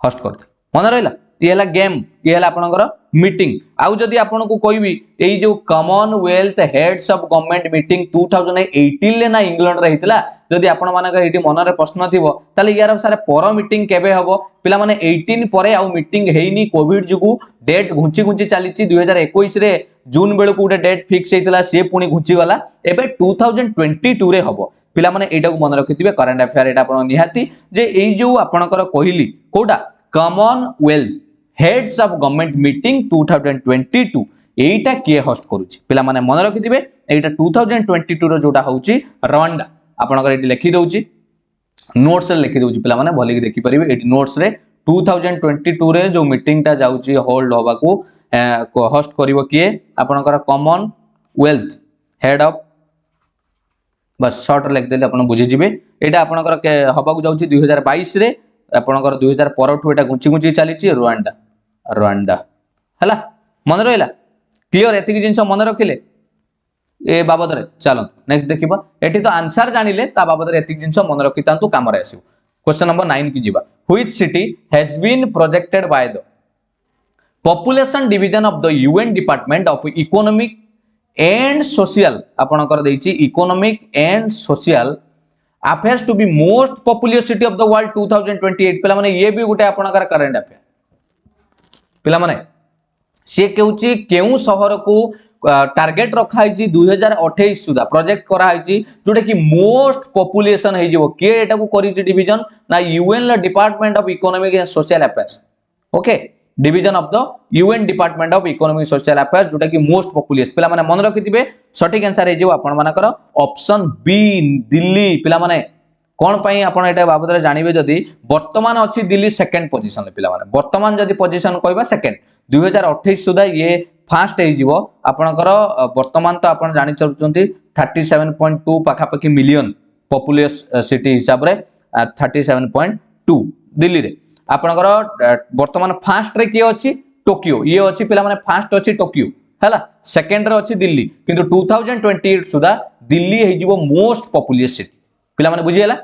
होस्ट करते मन रहइला ये हला गेम ये हला आपनकर मीटिंग आउ जदी आपन को कहबी एई जो Commonwealth heads of government meeting 2018 ले ना इंग्लैंड रे हितला जदी आपन मानक एटी मन रे प्रश्न थिबो ताले यार सारे पर मीटिंग केबे हबो पिला माने 18 परे आउ मीटिंग हेइनी कोविड जुगु डेट घुंची घुंची चलीची 2021 रे जून बेल को डेट फिक्स हेतला से पुनी घुंची गला एबे 2022 रे हबो पिला माने एटा को मन रखिथिबे करंट अफेयर एटा आपन निहाती जे एई जो आपनकर कहिली कोडा Commonwealth heads of government meeting 2022 एटा किए होस्ट करूची पिला माने मन रखिथिबे एटा 2022 रो जोटा होउची रवांडा आपनकर एटी लिखि दउची नोट्स रे लिखि दउची पिला माने भली देखि परिबे एटी नोट्स रे 2022 रे जो मीटिंग टा जाउची होल्ड होबा को होस्ट करिवो किए आपनकर कॉमन वेल्थ हेड ऑफ बस शॉर्ट लिख देले अपन बुझि जिवे एटा आपनकर हबा को जाउची 2022 रे आपनकर 2000 परठु एटा गुंची गुंची चलीची रुवांडा हला मन रहिला क्लियर एतिक जिंस मन रखिले ए बाबद रे चलो नेक्स्ट देखिबा एठी तो आंसर जानिले ता बाबद रे एतिक जिंस मन रखितांतु काम रे आसीबो क्वेश्चन नंबर 9 की जीवा which city has been projected by the population division of the UN department of economic and social आपनकर देइची economic and social affairs to be most popular city of the world 2028 पिला माने ये भी गुटे आपनकर करंट अफेयर पिला माने से केउची केउ शहर को टार्गेट रखा है 2028 सुधा प्रोजेक्ट करा है जोटा कि मोस्ट पॉपुलेशन है जो के एटा को करी डिवीजन ना यूएन ला department of economic and social affairs okay division of the UN department of economic social affairs जोटा कि मोस्ट पॉपुलर पिला माने मन रखिथिबे सटीक आंसर है जो आपण मानकर ऑप्शन बी दिल्ली पिला माने कोन पई आपण एटा बाबद रे जानिबे जदी वर्तमान अछि दिल्ली सेकंड पोजीशन ले पिला माने वर्तमान जदी पोजीशन कहबा सेकंड 2028 सुधा ये फास्ट है जीवो आपनकर वर्तमान तो आपण जानि चलुचंती 37.2 पाखा पाखी मिलियन पॉपुलर सिटी हिसाब रे 37.2 दिल्ली रे आपनकर वर्तमान फास्ट रे के अछि टोक्यो ये अछि पिला माने फास्ट अछि टोक्यो हला सेकंड रे अछि दिल्ली किंतु 2028 सुधा दिल्ली है जीवो मोस्ट पॉपुलर सिटी पिला माने बुझी हला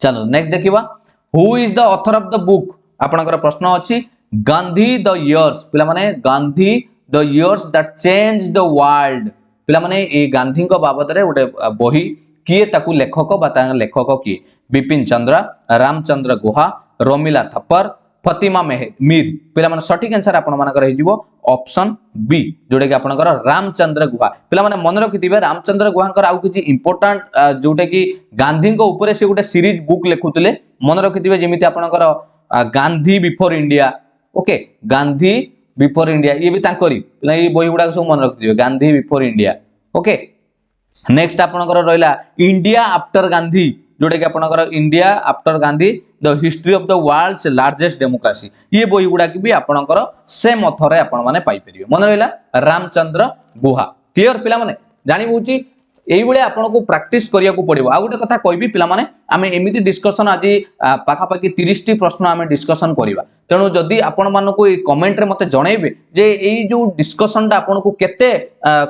चलो नेक्स्ट देखिबा who is the author of the book आपनकर प्रश्न अछि गांधी द इयर्स पिला माने Gandhi the years that change the world पिला माने ए गांधी को बाबत रे उटे बही किए ताकू लेखक बा ता लेखक किए बिपिन चंद्र रामचंद्र गुहा रोमिला थप्पर फतिमा मीर पिला माने सटीक आंसर आपण मानकर हे जिवो ऑप्शन बी जोडे कि आपनकर रामचंद्र गुहा पिला माने मन रखिथिबे रामचंद्र गुहांकर आउ किछि इंपोर्टेंट जोटे कि गांधी को ऊपर से गोटे सीरीज बुक लिखुतले मन रखिथिबे जेमिति आपनकर Gandhi before India okay Gandhi before India ये भी तांकरी ये बही गुडा सब मन रखिथिबे Gandhi before India okay next आपनकर रहला इंडिया आफ्टर गांधी जोटे कि आपनकर India after Gandhi the history of the world's largest democracy ये बही गुडा कि भी आपनकर सेम ऑथर रे आपण माने पाई परिबे मन रहला रामचंद्र गुहा क्लियर पिला माने जानि बुची एई बळे आपन को प्रैक्टिस करिया को पड़िबो आ गुटे कथा कहबी पिला माने आमे एमिति डिस्कशन आज पाखा पाखी 30 टी प्रश्न आमे डिस्कशन करिबा तेणु जदि आपण मानको को कमेंट रे मते जणैबे जे एई जो डिस्कशन ता आपण को केते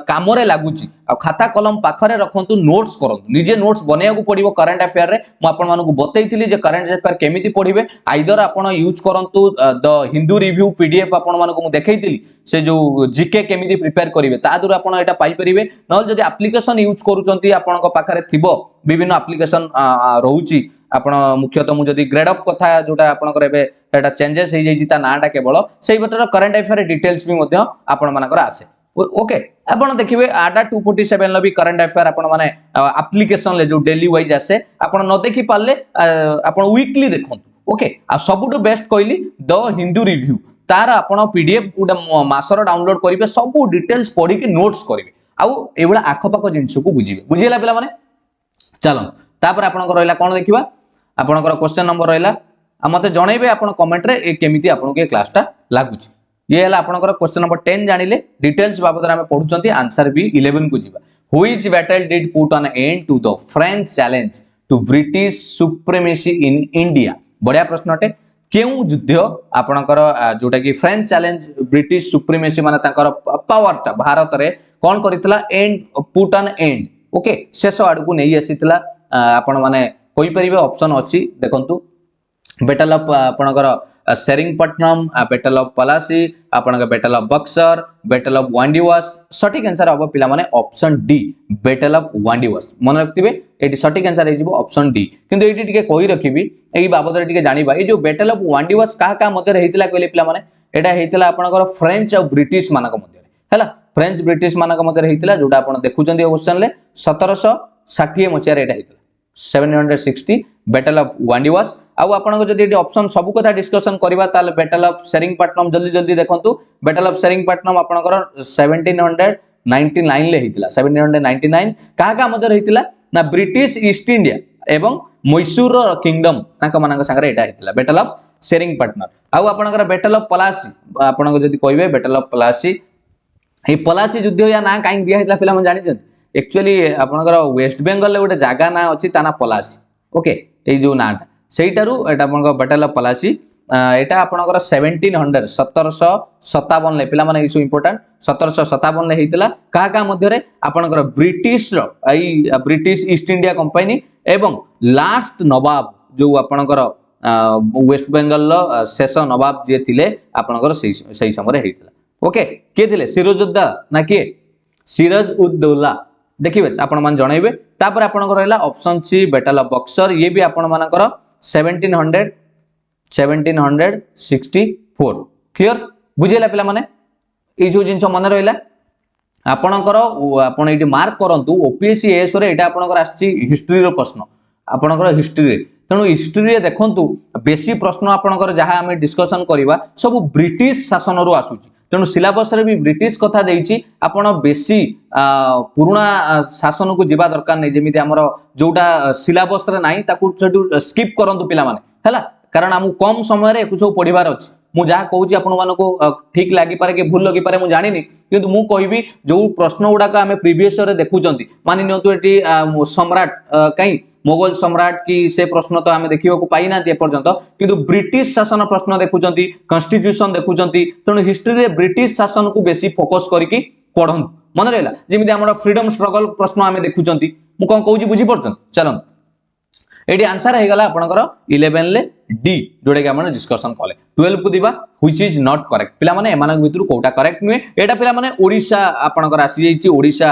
काम रे लागुची आ खाता कलम पाखरे रखंतु नोट्स करंतु निजे नोट्स बनेया को पड़िबो करंट अफेयर रे म आपण मानको बतैथिली जे करंट अफेयर केमिति पढिबे आइदर आपण यूज करंतु द हिंदू रिव्यू पीडीएफ आपण मानको मु देखैथिली से जो जीके केमिति प्रिपेयर करिवे ता दुर आपण एटा पाई परिबे नल जदि एप्लीकेशन यूज करूचंती आपण को पाखरे थिबो विभिन्न एप्लीकेशन रहउची आपण मुख्यतः मु जदि ग्रेड अप कथा जोटा आपनकर एबे एटा चेंजेस हे जाई ता नाटा केवल सेही बटर करंट अफेयर डिटेल्स भी मध्य आपण मानकर आसे ओके आपण देखिबे आडा 247 लो भी करंट अफेयर आपण माने एप्लीकेशन ले जो डेली वाइज आसे आपण न देखि पाले आपण वीकली देखंतु ओके आ सबुटो बेस्ट कहली द हिंदू रिव्यू तार आपण पीडीएफ गुडा मासर डाउनलोड करिवे सब डिटेल्स पढी के नोट्स करिवे आउ एबला आखपाख जिंस को बुझिबे बुझिला पिला माने चलो तापर आपन रहला कोन देखिबा आपनकर क्वेश्चन नंबर रहला आ मते जणैबे आपन कमेंट रे ए केमिति आपन के क्लास टा लागुची ये हला आपनकर क्वेश्चन नंबर 10 जानिले डिटेल्स बाबत रे हम पढुचंती आंसर भी 11 को जीवा which battle did put on end to the French challenge to British supremacy in India बढ़िया प्रश्न अटे केउ युद्ध आपनकर जोटा कि फ्रेंच चैलेंज ब्रिटिश सुप्रीमेसी माने ताकर पावर टा भारत रे कोन करितला and put on and okay शेष आड़ को नहीं आसीतला आपण माने कोई परिबे ऑप्शन अछि देखंतु बैटल ऑफ आपनकर सेरिंगपट्टनम बैटल ऑफ पलासी आपनकर battle of Buxar battle of Wandiwash सटीक आंसर अब पिला माने option D battle of Wandiwash मन रखतिबे एटी सटीक आंसर हे जिवो ऑप्शन डी किंतु एटी टिके कहि रखिबी एई बाबद रे टिके जानिबा ए जो बैटल ऑफ वांडीवास काहा मध्य रे हेतिला कहले पिला माने एटा हेतिला आपनकर फ्रेंच और ब्रिटिश मानक मध्य रे हला फ्रेंच ब्रिटिश मानक मध्य रे हेतिला जोटा आपण देखुचंदी क्वेश्चन ले 1760 मचिया रे एटा हेतिला 760 बैटल ऑफ वांडीवास आउ आपन को जदी ऑप्शन सब कथा डिस्कशन करबा ताले बैटल ऑफ सेरिंगपट्टनम जल्दी जल्दी देखंतु बैटल ऑफ सेरिंगपट्टनम आपनकर 1799 ले हेतिला 1799 काहा मध्य हेतिला ना ब्रिटिश ईस्ट इंडिया एवं मैसूर किंगडम तांका मानक संगे एटा हेतिला बैटल ऑफ शेरिंग पार्टनर आउ आपनकर बैटल ऑफ पलासी आपनको जदी कहबे बैटल ऑफ पलासी ए पलासी युद्ध या ना काई दिया हेतला पिला मन जानि छन एक्चुअली आपनकर वेस्ट बंगाल ले गोटे जागा ना अछि ताना पलासी ओके ए जो नाटा सेइटारू एटा आपनकर बैटल ऑफ पलासी एटा आपनकर 1757 ले पिला माने इशू इंपोर्टेंट 1757 ले हेतिला का का मध्य रे आपनकर ब्रिटिश रो ब्रिटिश ईस्ट इंडिया कंपनी एवं लास्ट नवाब जो आपनकर वेस्ट बंगाल लो शेष नवाब जे थिले आपनकर सही समय हेतिला ओके के थिले सिराजुद्दौला ना के सिराज उद दौला देखिबे आपण मान जणाइबे तापर आपनकर रहला option C battle of Buxar ये भी आपण मानकर 1764 क्लियर बुझेला पिला माने ए जो जिंस मन रहला आपनकर आपण एटी मार्क करंतु ओपीएससी एएस रे एटा आपनकर आछि हिस्ट्री रो प्रश्न आपनकर हिस्ट्री रे तेणु हिस्ट्री रे देखंतु बेसी प्रश्न आपनकर जहां हमें डिस्कशन करबा सब ब्रिटिश शासन रो आसुची तेणु सिलेबस रे भी ब्रिटिश कथा देइची आपण बेसी पुराना शासन को जीवा दरकार नै जेमिति हमर जोटा सिलेबस रे नाही ताकू स्किप करंतु पिला माने हैला कारण हम कम समय रे कुछ पढिबार अछि मु जहा कहूची आपण मानको ठीक लागि पारे के भूल लगी पारे मु जानिनी किंतु मु कहबी जो प्रश्न गुडा का हमें प्रीवियस रे देखुचंती मानि नियंतु एटी सम्राट काई मोगल सम्राट की से प्रश्न तो हमें देखिबा को पाई ना ते पर्यंत किंतु ब्रिटिश शासन प्रश्न देखुचंती कॉन्स्टिट्यूशन देखुचंती तेणु हिस्ट्री रे ब्रिटिश शासन को बेसी फोकस करिकि पढन मन रहला जेमिति हमर फ्रीडम स्ट्रगल प्रश्न हमें देखुचंती मु कोन कहूची बुझी परछन चलन एटी आंसर हे गला आपनकर 11 ले डी जोडे के हमन डिस्कशन कले 12 को दिबा व्हिच इज नॉट करेक्ट पिला माने एमानक भितरु कोटा करेक्ट नुए एटा पिला माने ओडिशा आपनकर आसी जाईची ओडिशा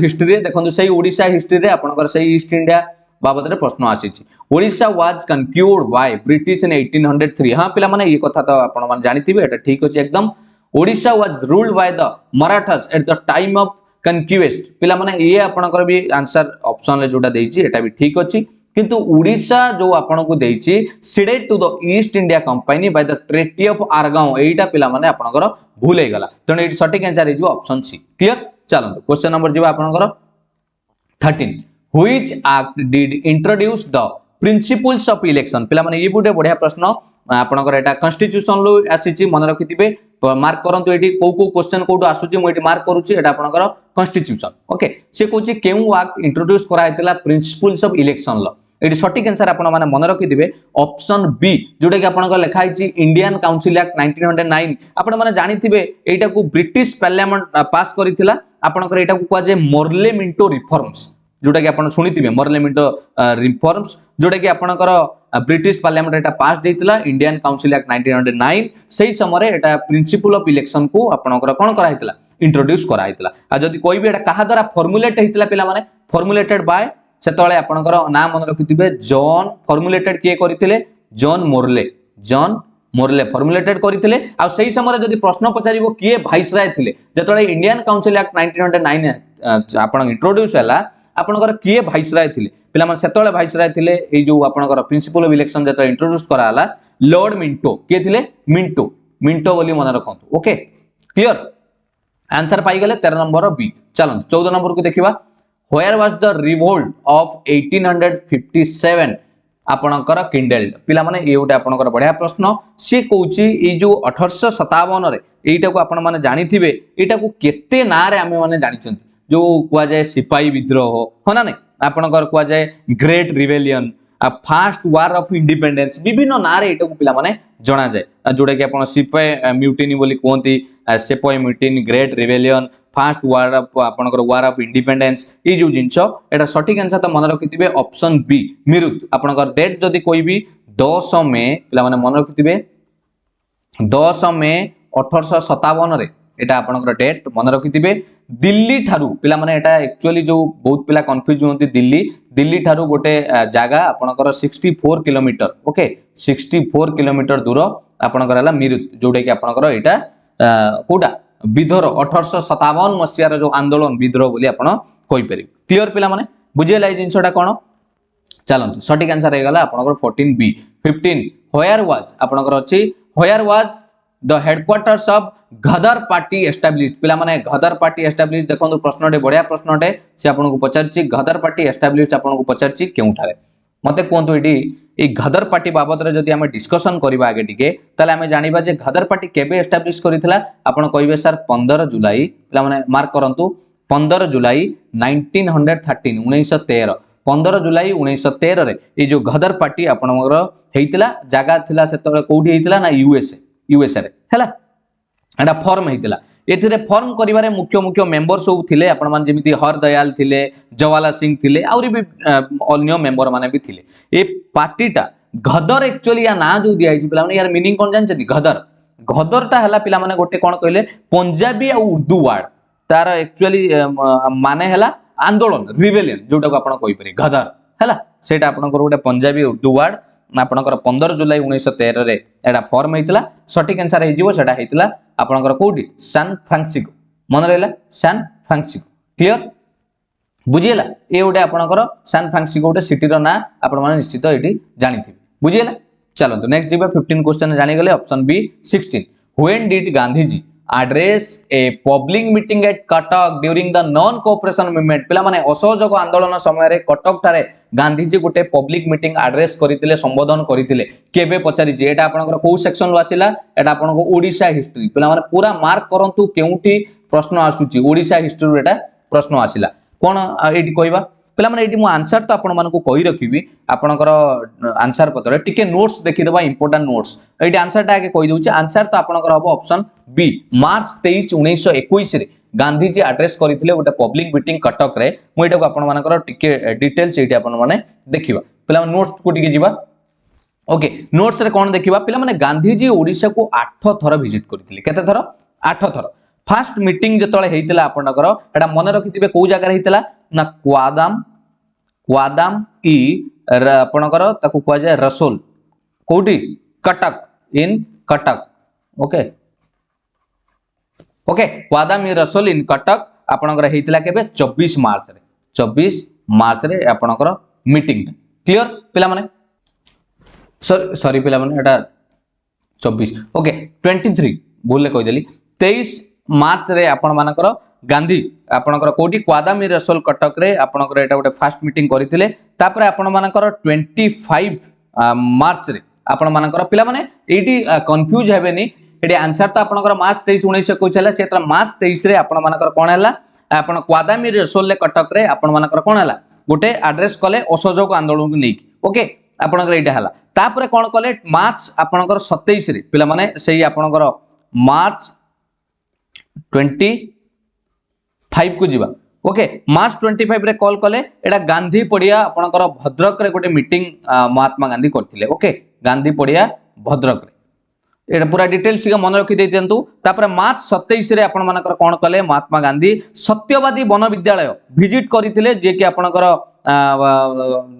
हिस्ट्री रे देखंतु सही ओडिशा हिस्ट्री रे आपनकर सही ईस्ट इंडिया बाबत रे प्रश्न आसीची Odisha was conquered by British in 1803 हां पिला माने ये कथा तो आपण मान जानिथिबे एटा ठीक अछि एकदम Odisha was ruled by the Marathas at the time of conquest पिला माने ये आपनकर भी आंसर ऑप्शन ले जोटा देइची एटा भी ठीक अछि किंतु ओडिशा जो आपण को देइची ceded to the East India Company by the treaty of Argaon एटा पिला माने आपनकर भूल हे गला तने एटी सटीक आंसर हे जो ऑप्शन सी क्लियर चलो क्वेश्चन नंबर जीवा आपनकर 13 Which act did introduce the principles of election पिला माने ये बुटे बढ़िया प्रश्न आपनकर एटा कॉन्स्टिट्यूशन लो आसीची मन रखिथिबे मार्क करंतु एटी को क्वेश्चन कोटो आसुची मु एटी मार्क करूची एटा आपनकर कॉन्स्टिट्यूशन ओके से कोची केउ एक्ट इंट्रोड्यूस करा हेतला प्रिंसिपल्स ऑफ इलेक्शन लो एटी सटीक आंसर आपण माने मन रखिथिबे ऑप्शन बी जोडे कि आपनकर लेखा आइची इंडियन काउंसिल एक्ट 1909 आपण माने जानिथिबे एटा को ब्रिटिश पार्लियामेंट पास करिथिला आपनकर एटा को कुआ जे मोर्ले मिंटो रिफॉर्म्स जोटा कि आपण सुनिथिबे मोर्ले मिंटो रिफॉर्म्स जोटा कि आपनकर ब्रिटिश पार्लियामेंट एटा पास देइतिला इंडियन काउंसिल एक्ट 1909 सही समय एटा प्रिंसिपल ऑफ इलेक्शन को आपनकर कोन करा हितला इंट्रोड्यूस करा हितला आ जदी कोई भी एटा कहा द्वारा फॉर्मुलेट हितला पिला माने फॉर्मुलेटेड बाय सेतळे आपनकर नाम मन रखिथिबे जॉन फॉर्मुलेटेड के करिथिले जॉन मोर्ले फॉर्मुलेटेड करिथिले आ सही समय जदी प्रश्न पचारिबो किए वाइसराय थिले जेतळे इंडियन काउंसिल एक्ट 1909 आपण इंट्रोड्यूस हला आपनकर किए वाइसराय थिले पिला मन सेतळे वाइसराय थिले ए जो आपनकर प्रिंसिपल ऑफ इलेक्शन जेतळे इंट्रोड्यूस करा हला लॉर्ड मिंटो के थिले मिंटो बोली मन रखंतु ओके क्लियर आंसर पाई गले 13 नंबर बी चलन 14 नंबर को देखिबा where was the revolt of 1857 आपनकर किंडल्ड पिला माने ए उटे आपनकर बढ़िया प्रश्न से कहूची ए जो 1857 रे एटा को आपण माने जानिथिबे एटा को केते ना रे हमें माने जानिचंती जो कुआ जाय सिपाही विद्रोह हो ना नहीं आपनकर कुआ जाय great rebellion fast war of independence विभिन्न ना रे एटा को पिला माने जणा जाय जोडे कि आपण सिपाही म्यूटिनी बोली कोंती सिपाही mutiny great rebellion fast war of आपनकर वार ऑफ इंडिपेंडेंस ए जो जिंस एटा सटीक आंसर त मन रखिथिबे ऑप्शन बी मिरुत आपनकर डेट जदी कोई भी 10 मई पिला माने मन रखिथिबे 10 मई 1857 रे एटा आपनकर डेट मन रखिथिबे दिल्ली थारु पिला माने एटा एक्चुअली जो बहुत पिला कंफ्यूज होंती दिल्ली थारु गोटे जागा आपनकर 64 किलोमीटर ओके 64 किलोमीटर दूर आपनकर हला मिरुत जोडे कि आपनकर एटा कोडा विद्रोह 1857 मसिया रो जो आंदोलन विद्रोह बोली आपण कहि परिबे क्लियर पिला माने बुझियला ए जिंसटा कोन चलंतु सटीक आंसर हे गला आपनकर 14 बी 15 व्हेयर वाज आपनकर अछि where was the headquarters of Ghadar party establish पिला माने गदर पार्टी एस्टाब्लिश देखो प्रश्नटे बढ़िया प्रश्नटे से आपन को पचारछि गदर पार्टी एस्टाब्लिश आपन को पचारछि केउठारे मते कोंतु एडी ए गदर पार्टी बाबत रे जदि हमें डिस्कशन करबा आगे टिके ताले हमें जानिबा जे गदर पार्टी केबे एस्टाब्लिश करितला आपन कहिबे सर 15 जुलाई पिला माने मार्क करंतु 15 जुलाई 1913 1913 15 जुलाई 1913 रे ए जो गदर पार्टी आपनकर हेइतिला जागा थिला सेतबे कोठी हेइतिला ना यूएसए रे हैला एटा फॉर्म हेइतिला एथिरे फॉर्म करिवारे मुख्य मुख्य मेंबर सब थिले आपण मान जेमिति हरदयाल थिले जवाला सिंह थिले आउरी भी अन्य मेंबर माने भी थिले ए पार्टीटा गदर एक्चुअली या ना जो दिया हिची पिला माने यार मीनिंग कोन जानछथि गदर गदरटा हला पिला माने गोटे कोन कहले पंजाबी आ उर्दू वर्ड तार एक्चुअली माने हला आंदोलन रिबेलियन जोटा को आपण कहि परि गदर हला सेटा आपनकर गोटे पंजाबी उर्दू वर्ड आपनकर 15 जुलाई 1913 रे एटा फॉर्म हेतिला सटीक आंसर हे जीवो सेटा हेतिला आपनकर कोठी सैन फ्रांसिस्को मन रहला सैन फ्रांसिस्को क्लियर बुझियला ए गोटे आपनकर सैन फ्रांसिस्को गोटे सिटी रो ना आपण माने निश्चित एठी जानिथिबे बुझियला चलो नेक्स्ट जीवा 15 क्वेश्चन जानि गले option B 16 when did Gandhiji address a public meeting at Cuttack during the non cooperation movement पिला माने असहयोग आंदोलन समय रे कटक ठारे गांधीजी गोटे पब्लिक मीटिंग एड्रेस करितिले संबोधन करितिले केबे पचारि जे एटा आपनकर को सेक्शन लो आसिला एटा आपनको ओडिसा हिस्ट्री पिला माने पूरा मार्क करंतु केउठी प्रश्न आसुची ओडिसा हिस्ट्री रे एटा प्रश्न आसिला कोन एटी कहबा पिला माने एटी मु आंसर तो आपण मानको कहि रखिबी आपनकर आंसर पत्र टिके नोट्स देखि देबा इंपोर्टेंट नोट्स एटी आंसर टा आगे कहि दोछि आंसर तो आपनकर हबो ऑप्शन बी मार्च 23 1921 रे गांधीजी एड्रेस करिथिले गोटे पब्लिक मीटिंग कटक रे मु एटा को आपण मानकर टिके डिटेल्स एटी आपण माने देखिबा पिला नोट्स को टिके जिबा ओके नोट्स रे कोन देखिबा पिला माने गांधीजी ओडिसा को 8 थर विजिट करिथिले केते थर 8 थर फर्स्ट मीटिंग जतळे हेइतिला आपनकर एटा मन रखिथिबे को जगह हेइतिला ना क्वादाम ई आपनकर ताकू कहै जाय रसोल कोठी कटक इन कटक ओके ओके क्वादाम ई रसोल इन कटक आपनकर हेइतिला केबे 24 मार्च रे आपनकर मीटिंग क्लियर पिला माने सॉरी पिला माने एटा 24 ओके 23 बोलले कहि देली 23 मार्च रे आपण मानकर गांधी आपनकर कोठी क्वादामी रसोल कटक रे आपनकर एटा गोटे फर्स्ट मीटिंग करिथिले तापर आपण मानकर 25 मार्च रे आपण मानकर पिला माने एटी कंफ्यूज हेबेनी एटी आंसर तो आपनकर मार्च 23 1921 हला सेतर मार्च 23 रे आपण मानकर कोन हला आपण क्वादामी रसोल ले कटक रे आपण मानकर कोन हला गोटे एड्रेस कले असहयोग आंदोलन को नेकी ओके आपनकर एटा हला तापर कोन कले मार्च आपनकर 27 रे पिला माने सेही आपनकर मार्च 25 को जीवा ओके मार्च 25 रे कॉल कले एटा गांधी पड़िया आपनकर भद्रक रे गोटे मीटिंग महात्मा गांधी करथिले ओके गांधी पड़िया भद्रक रे एटा पूरा डिटेल्स के मन रखि दैतंतु तापर मार्च 27 रे आपण मानकर कोन कले महात्मा गांधी सत्यवादी वन विद्यालय विजिट करथिले जे कि आपनकर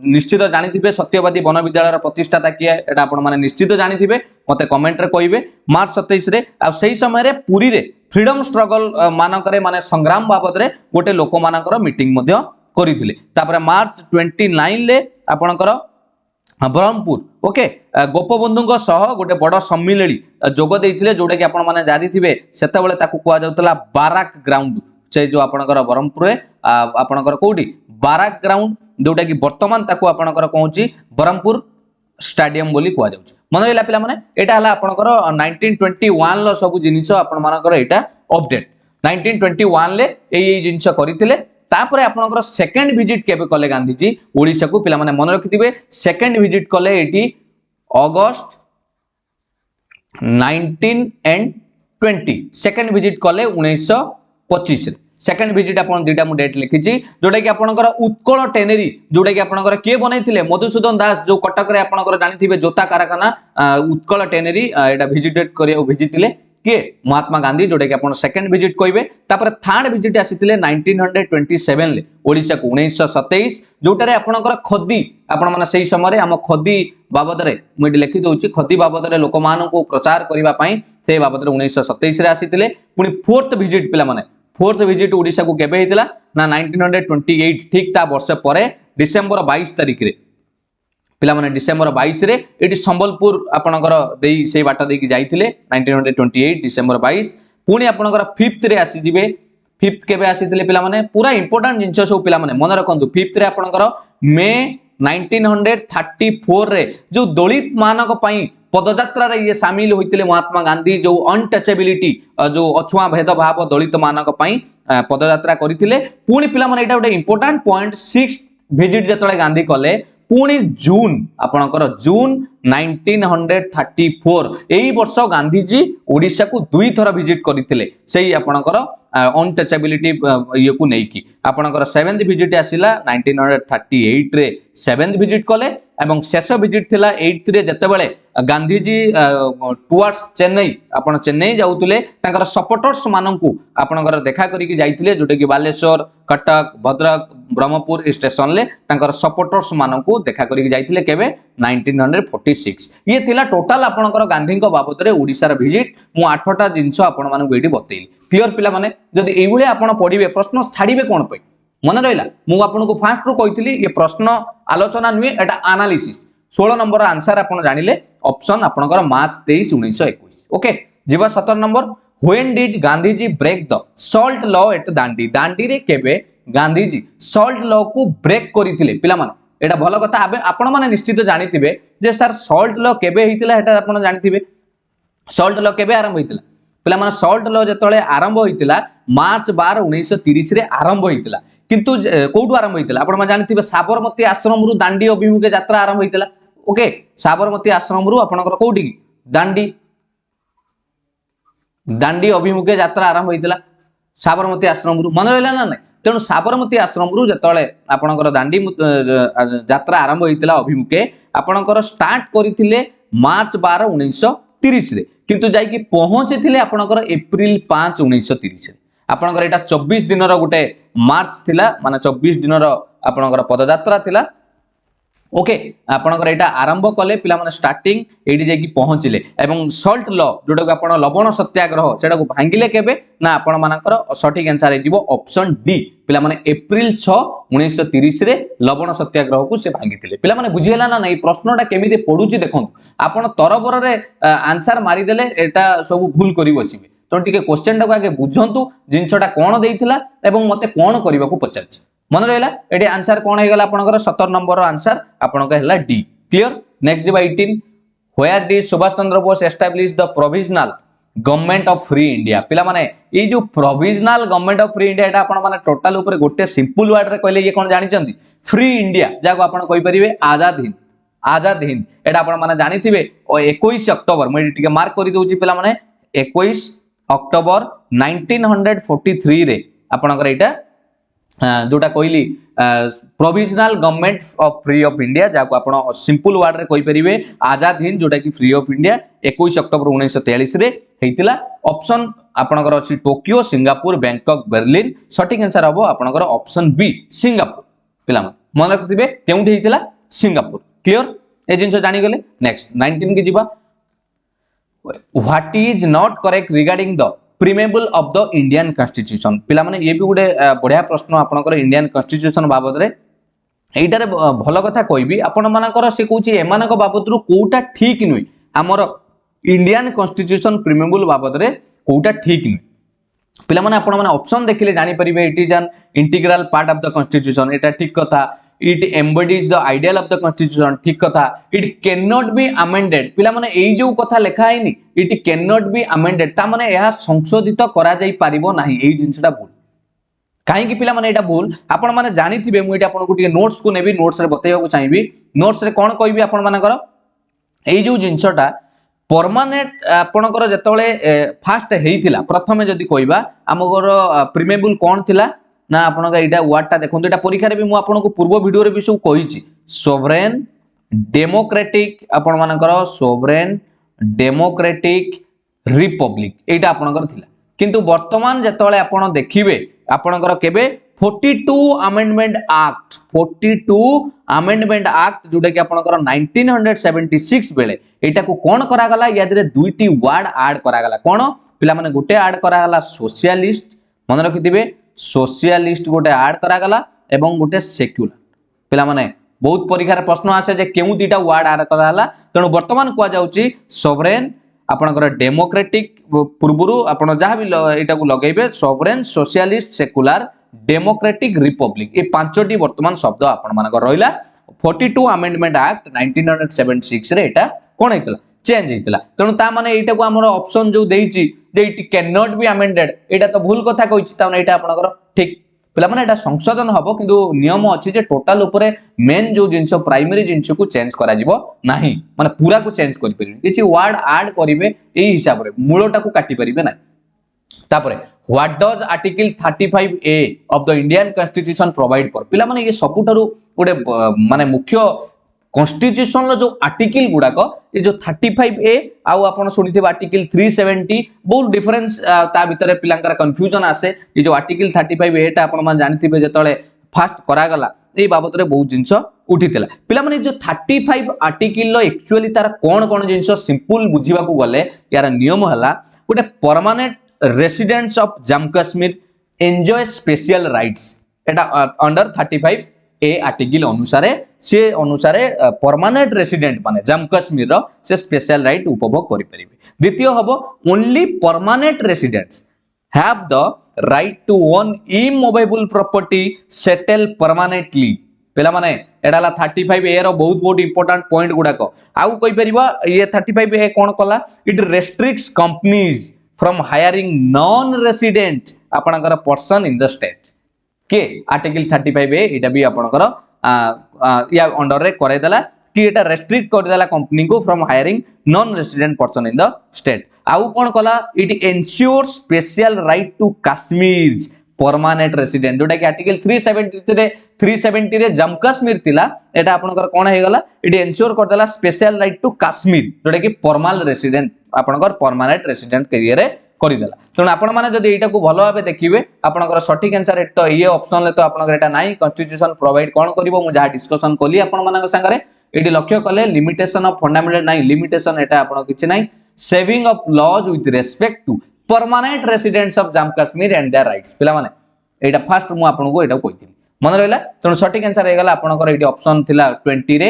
निश्चित जानिथिबे सत्यवादी वन विद्यालय प्रतिष्ठाता किए एटा आपण माने निश्चित जानिथिबे मते कमेंट रे कहिबे मार्च 27 रे आ सेही समय रे पुरी रे फ्रीडम स्ट्रगल मानकरे माने संग्राम बाबत रे गोटे लोक मानकर मीटिंग मध्य करिथिले तापर मार्च 29 ले आपनकर ब्रह्मपुर ओके गोपबंधु सह गोटे बड़ सम्मिलनी जोग देइथिले जोडे कि आपण माने जानि थिबे सेते बेले ताकू कुआ जाउतला बाराक ग्राउंड से जो आपनकर ब्रह्मपुर रे आपनकर कोठी बाराक ग्राउंड जोटा कि वर्तमान ताकू आपनकर कहूची ब्रह्मपुर स्टेडियम बोली कुआ जाउची मन रहला पिला माने एटा हला आपनकर 1921 लो सब जिनिस आपण मानकर एटा अपडेट 1921 ले एई जिनिस करिथिले तापरे आपनकर सेकंड विजिट केबे कले गांधीजी ओडिसा को पिला माने मन रखिथिबे सेकंड विजिट कले eighty August 19 and 20 second visit कले 1925 सेकंड विजिट आपन दुटा मु डेट लिखिछि जोटा कि आपनकर उत्कल टेनेरी जोटा कि आपनकर के बनैथिले मधुसूदन दास जो कटक रे आपनकर जानिथिबे जोता कारखाना उत्कल टेनेरी एटा विजिटेड करे भिजितिले के महात्मा गांधी जोटा कि आपन सेकंड विजिट कहिबे तापर थर्ड विजिट आसीतिले 1927 ले ओडिसा को 1927 जोटा रे आपनकर खदी आपन माने सेही समय रे हम खदी बाबद रे मु लिखि दोछि खदी बाबद रे लोक मान को प्रचार करिवा पई से बाबद रे 1927 रे आसीतिले पुनी फोर्थ विजिट पिला माने फोर्थ विजिट ओडिसा को केबे हेतिला ना 1928 ठीक ता वर्ष परे डिसेंबर 22 तारिख रे पिला माने डिसेंबर 22 रे एटी संबलपुर आपणकर देई सेई बाट देई की जाइथिले 1928 डिसेंबर 22 पुणी आपणकर 5th रे आसी जिवे 5th केबे आसीथिले पिला माने पूरा इंपोर्टेंट जिंस सब पिला माने मन रखंतु 5th रे आपणकर मे 1934 रे जो दलित मानक पई पदयात्रा रे ये शामिल होइतिले महात्मा गांधी जो अनटचेबिलिटी जो अछुआ भेदभाव दलित मानक पई पदयात्रा करिथिले पुणी पिला माने एटा गोटे इंपोर्टेंट पॉइंट 6 विजिट जतले गांधी कले पुणी जून आपणकर जून 1934 एई वर्ष गांधी जी ओडिशा को 2 थर विजिट करिथिले सेही आपणकर अनटचेबिलिटी ये को नै की आपणकर 7th विजिट आसिला 1938 रे 7th विजिट कले एवं शेष विजिट थिला 8th रे जते बेले गांधी जी टुवर्ड्स चेन्नई आपण चेन्नई जाउतले तांकर सपोर्टर्स माननकू आपणकर देखा करिक जाइथिले जोटे की बालेश्वर कटक भद्रक ब्रह्मपुर स्टेशन ले तांकर सपोर्टर्स माननकू देखा करिक जाइथिले केबे 1946 ये थिला टोटल आपणकर गांधी को बाबत रे ओडिसा रे विजिट मु 8टा जिंस आपण मानकू एठी बतैली क्लियर पिला माने जदी एई भले आपण पढिबे प्रश्न छाडिबे कोन पई मन रहिला मु आपनको फास्ट रो कहितली ये प्रश्न आलोचना नुए एटा एनालिसिस 16 नंबर आंसर आपण जानिले ऑप्शन आपणकर मार्च 23 1921 ओके जीवा 17 number when did Gandhi ji break the salt law at Dandi Dandi रे केबे गांधी जी सॉल्ट लॉ को ब्रेक करिथिले पिला माने एटा भलो कथा आबे आपण माने निश्चित जानिथिबे जे सर सॉल्ट लॉ केबे हितिला एटा आपण जानिथिबे सॉल्ट लॉ केबे आरंभ हितिला पिला माने सॉल्ट लॉ जतले आरंभ होइतिला मार्च 12 1930 रे आरंभ होइतिला किंतु कोठु आरंभ होइतिला आपण माने जानिथिबे साबरमती आश्रम रु दांडी अभिमुखे यात्रा आरंभ होइतिला ओके साबरमती आश्रम रु आपणकर कोठी दांडी दांडी अभिमुखे यात्रा आरंभ होइतिला साबरमती आश्रम रु मन रहला ना नै तेणु साबरमती आश्रम रु जतले आपणकर दांडी यात्रा आरंभ होइतिला अभिमुखे आपणकर स्टार्ट करिथिले मार्च 12 1930 रे किंतु जाई कि पहुंचीथिले आपणकर एप्रिल 5 1930 रे आपणकर एटा 24 दिन रो गुटे मार्च थिला माने 24 दिन रो आपणकर पदयात्रा थिला ओके आपणकर एटा आरंभ कले पिला माने स्टार्टिंग एडी जाई कि पहुंचिले एवं सॉल्ट लॉ जोटा को आपण लवण सत्याग्रह सेटा को भांगिले केबे ना आपण मानकर सठिक आंसर हे जीवो ऑप्शन डी पिला माने एप्रिल 6 1930 रे लवण सत्याग्रह को से भांगिथिले पिला माने बुझिहेला ना नै प्रश्नटा केमिते पडुची देखंतु आपण तरबर रे आंसर मारि देले एटा सब भूल करि बसिबे तो टिके क्वेश्चन टा को आगे बुझंतु जिंसटा कोन देइथिला एवं मते कोन करबा को पचारछि मन रहला एटी आंसर कोन हे गेला आपनकर 17 नंबर आंसर आपनका हेला डी क्लियर नेक्स्ट दिबा 18 where D Subhash Chandra Bose establish the provisional government of free India पिला माने ए जो provisional government of free India एटा आपण माने टोटल ऊपर गोटे सिंपल वर्ड रे कहले ये कोन जानि चंदी फ्री इंडिया जाको आपण कहि परिबे आजाद हिंद एटा आपण माने जानिथिबे 21 अक्टोबर मैं टिके मार्क करि दोउची पिला माने 21 अक्टोबर 1943 रे आपनकर एटा जोटा कहली provisional government of free of India जाको आपण सिंपल वर्ड रे कहि परिबे आजाद हिंद जोटा कि फ्री ऑफ इंडिया 21 अक्टोबर 1943 रे हेतिला ऑप्शन आपनकर अछि टोक्यो सिंगापुर बैंकॉक बर्लिन सठिक आंसर हबो आपनकर ऑप्शन बी सिंगापुर पिला मन रखिबे केउठी हेतिला सिंगापुर क्लियर ए जिंस जानि गेले नेक्स्ट 19 के जिबा what is not correct regarding the preamble of the Indian constitution पिला माने ये भी गोटे बढ़िया प्रश्न आपनकर इंडियन कॉन्स्टिट्यूशन बाबद रे एइटारे भलो कथा कहबी आपण मानकर से कहूची एमानक बाबद रु कोटा ठीक नुई हमर इंडियन कॉन्स्टिट्यूशन प्रीमेबल बाबद रे कोटा ठीक नुई पिला माने आपण माने ऑप्शन देखिले जानि परिबे it is an integral part of the constitution एटा ठीक कथा it embodies the ideal of the constitution ठीक कथा it cannot be amended पिला माने एई जो कथा लेखा हैनी it cannot be amended ता माने यह संशोधित करा जाई पारिबो नाही एई जिंसटा भूल काहे कि पिला माने एटा भूल आपण माने जानि थिबे मु एटा आपण को टिके नोट्स को नेबी नोट्स रे बतैया को चाहिबी नोट्स रे कोन कहबी आपण मानकर एई जो जिंसटा परमानेंट आपणकर जतले फास्ट हेइथिला प्रथमे जदी कहबा हमगर प्रीमेबल कोन थिला ना आपन का एटा वर्डटा देखंतु एटा परीक्षा रे भी मु आपन को पूर्व वीडियो रे भी सब कहिछि सोवरेन डेमोक्रेटिक आपन मानकर सोवरेन डेमोक्रेटिक रिपब्लिक एटा आपनकर थिला किंतु वर्तमान जतले आपन देखिबे आपनकर केबे 42 अमेंडमेंट एक्ट जोटा कि आपनकर 1976 बेले एटा को कोन करा गला या दरे दुईटी वर्ड ऐड करा गला कोन पिला माने गुटे ऐड करा गला सोशलिस्ट मन रखिथिबे सोशलिस्ट गोटे ऐड करा गला एवं गोटे सेक्युलर पिला माने बहुत परीक्षा प्रश्न आसे जे केउ दीटा वर्ड आर कराला तेणु वर्तमान कुआ जाउची सोवरेन आपनकर डेमोक्रेटिक पूर्वरु आपण जहाँ भी एटा को लगेबे sovereign socialist secular democratic Republic ये पांचटी वर्तमान शब्द आपण मानकर रहिला 42 अमेंडमेंट एक्ट 1976 रे एटा कोन हेतला चेंज हेतला तेणु ता माने एटा को हमर ऑप्शन जो देइची जे it can not be amended एटा तो भूल कथा कहिछि ता माने एटा आपनकर ठीक पिला माने एटा संशोधन हबो किंतु नियम अछि जे टोटल ऊपर मेन जो जिंस प्राइमरी जिंस को चेंज करा जिवो नाही माने पूरा को चेंज करि परिबे किछि वर्ड ऐड करिवे एही हिसाब रे मूलटा को काटि परिबे ना तापरे what does article 35A of the Indian constitution provide for पिला माने ये सबुठारु गोटे माने मुख्य कॉन्स्टिट्यूशन जो आर्टिकल गुडाक ये जो 35A आउ आपण सुनिथिबा आर्टिकल 370 बहुत डिफरेंस ता भितरे पिलांकर कंफ्यूजन आसे ये जो आर्टिकल 35A ता आपण मान जानिथिबे जेतळे फास्ट करा गला ए बाबत रे बहुत जिंस उठितला पिला माने जो 35 आर्टिकल लो एक्चुअली तार कोन जिंस सिंपल बुझिबा को गले यार नियम हला गोटे permanent residents of Jammu Kashmir enjoy special rights Etah under 35A article अनुसार परमानेंट रेसिडेंट माने जम्मू कश्मीर रो से स्पेशल राइट उपभोग करि परिबे द्वितीय हबो only permanent residents have the right to own immovable property settle permanently पेला माने एडाला 35A रो बहुत बहुत इंपोर्टेंट पॉइंट गुडाको आउ कहि परिबा ये 35A कोन कला it restricts companies from hiring non resident आपनकर पर्सन इन द स्टेट के आर्टिकल 35A एटा भी आपनकर या अंडर रे करे देला कि एटा रेस्ट्रिक्ट कर देला कंपनी को from hiring non resident person in the state आउ कोन कला it ensures special right to Kashmir permanent resident जोटा कि आर्टिकल 370 रे जम्मू कश्मीर तिला एटा आपनकर कोन हे गला इट एन्श्योर कर देला स्पेशल राइट टू कश्मीर जोटा कि परमानेंट रेसिडेंट आपनकर परमानेंट रेसिडेंट करियर करि देला तेणु आपण माने जदि एटा को भलो भाबे देखिबे आपनकर सटीक आंसर एट तो ये ऑप्शन ले तो आपनकर एटा नाही कॉन्स्टिट्यूशन प्रोवाइड कोन करिवो मु जहा डिस्कशन कोली आपण मानक संगरे एटी लक्ष्य कले लिमिटेशन ऑफ फंडामेंटल नाही लिमिटेशन एटा आपण किछि नाही saving of laws with respect to permanent residents of Jammu Kashmir and their rights पिला माने एटा फर्स्ट मु आपण को एटा कहिथिली मन रहला तेणु सटीक आंसर हे गला आपनकर एटी ऑप्शन थिला 20 रे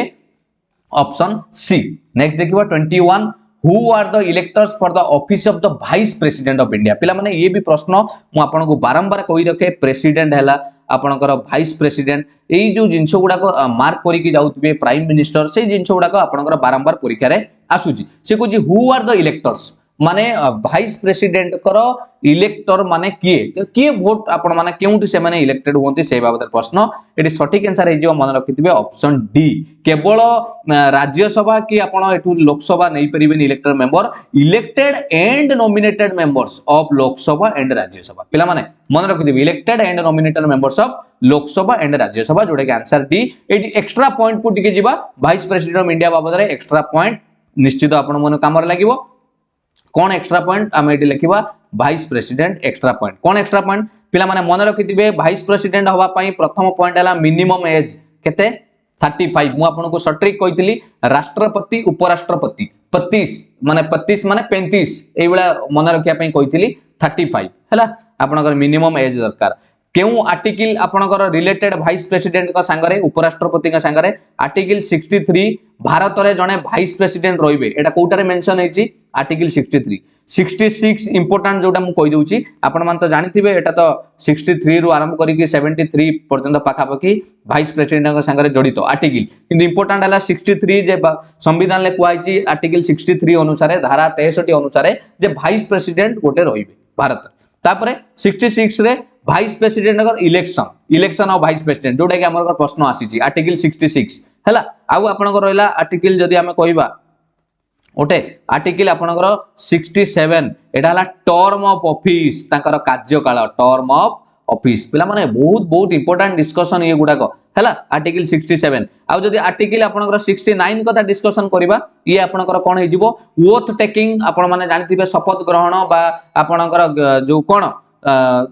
ऑप्शन सी नेक्स्ट देखिबा 21 Who are the electors for the office of the vice president of India पिला माने ये भी प्रश्न मु आपन को बारंबार कहि रखे प्रेसिडेंट हैला आपनकर भाइस प्रेसिडेंट एई जो जिंस गुडा को मार्क करि कि जाउतबे प्राइम मिनिस्टर से जिंस गुडा को आपनकर बारंबार परीक्षा रे आसुची से को जी हु आर द इलेक्टर्स माने भाइस प्रेसिडेंट करो इलेक्टर माने किए वोट आपण माने केउटी से माने इलेक्टेड होंती से बाबत प्रश्न एटी सटीक आंसर हे जो मन रखिथिबे ऑप्शन डी केवल राज्यसभा की आपण एठु लोकसभा नै परिबेन elector member elected and nominated members of Lok Sabha and Rajya Sabha पिला माने मन रखिथिबे elected and nominated members of Lok Sabha and Rajya Sabha जोडे के आंसर डी एटी एक्स्ट्रा पॉइंट को टिके जिबा भाइस प्रेसिडेंट ऑफ इंडिया बाबत रे एक्स्ट्रा पॉइंट निश्चित आपण मन काम रे लागिवो कौन एक्स्ट्रा पॉइंट आम ये लिखा भाइस प्रेसिडेंट एक्स्ट्रा पॉइंट कौन एक्स्ट्रा पॉइंट पिला माने मन रखिथिबे भाइस प्रेसिडेंट हवा पई प्रथम पॉइंट हला मिनिमम एज केते 35 मु आपन को सट्रिक कहितली राष्ट्रपति उपराष्ट्रपति 25 माने 35 एई बेला मन रखिया पई कहितली 35 हला आपनकर मिनिमम एज दरकार केउ आर्टिकल आपनकर रिलेटेड भाइस प्रेसिडेंट का संगरे उपराष्ट्रपति का संगरे आर्टिकल 63 भारत रे जने भाइस प्रेसिडेंट रहिबे एटा कोटारे मेंशन हेची आर्टिकल 66 इंपोर्टेंट जोटा मु कहि दोची आपण मान तो जानिथिबे एटा तो 63 रु आरंभ करी कि 73 पर्यंत पाखापाखी भाइस प्रेसिडेंट का संगरे जड़ित आर्टिकल किंतु इंपोर्टेंट हला 63 जे संविधान ले कुआइची आर्टिकल 63 अनुसार धारा 63 अनुसार जे भाइस प्रेसिडेंट गोटे रहिबे भारत तापरे 66 रे भाइस प्रेसिडेंट का इलेक्शन ऑफ भाइस प्रेसिडेंट जोटा कि हमर प्रश्न आसीची आर्टिकल 66 हला आउ आपनकर रहला आर्टिकल जदी हमें कहिबा ओटे आर्टिकल आपनकर 67 एटा हला टर्म ऑफ ऑफिस तांकर कार्यकाल टर्म ऑफ ऑफिस पिला माने बहुत इंपोर्टेंट डिस्कशन ये गुडा को हला आर्टिकल 67 आउ जदी आर्टिकल आपनकर 69 कथा डिस्कशन करिबा ये आपनकर कोन हे जिवो ओथ टेकिंग आपण माने जानिथिबे शपथ ग्रहण बा आपनकर जो कोन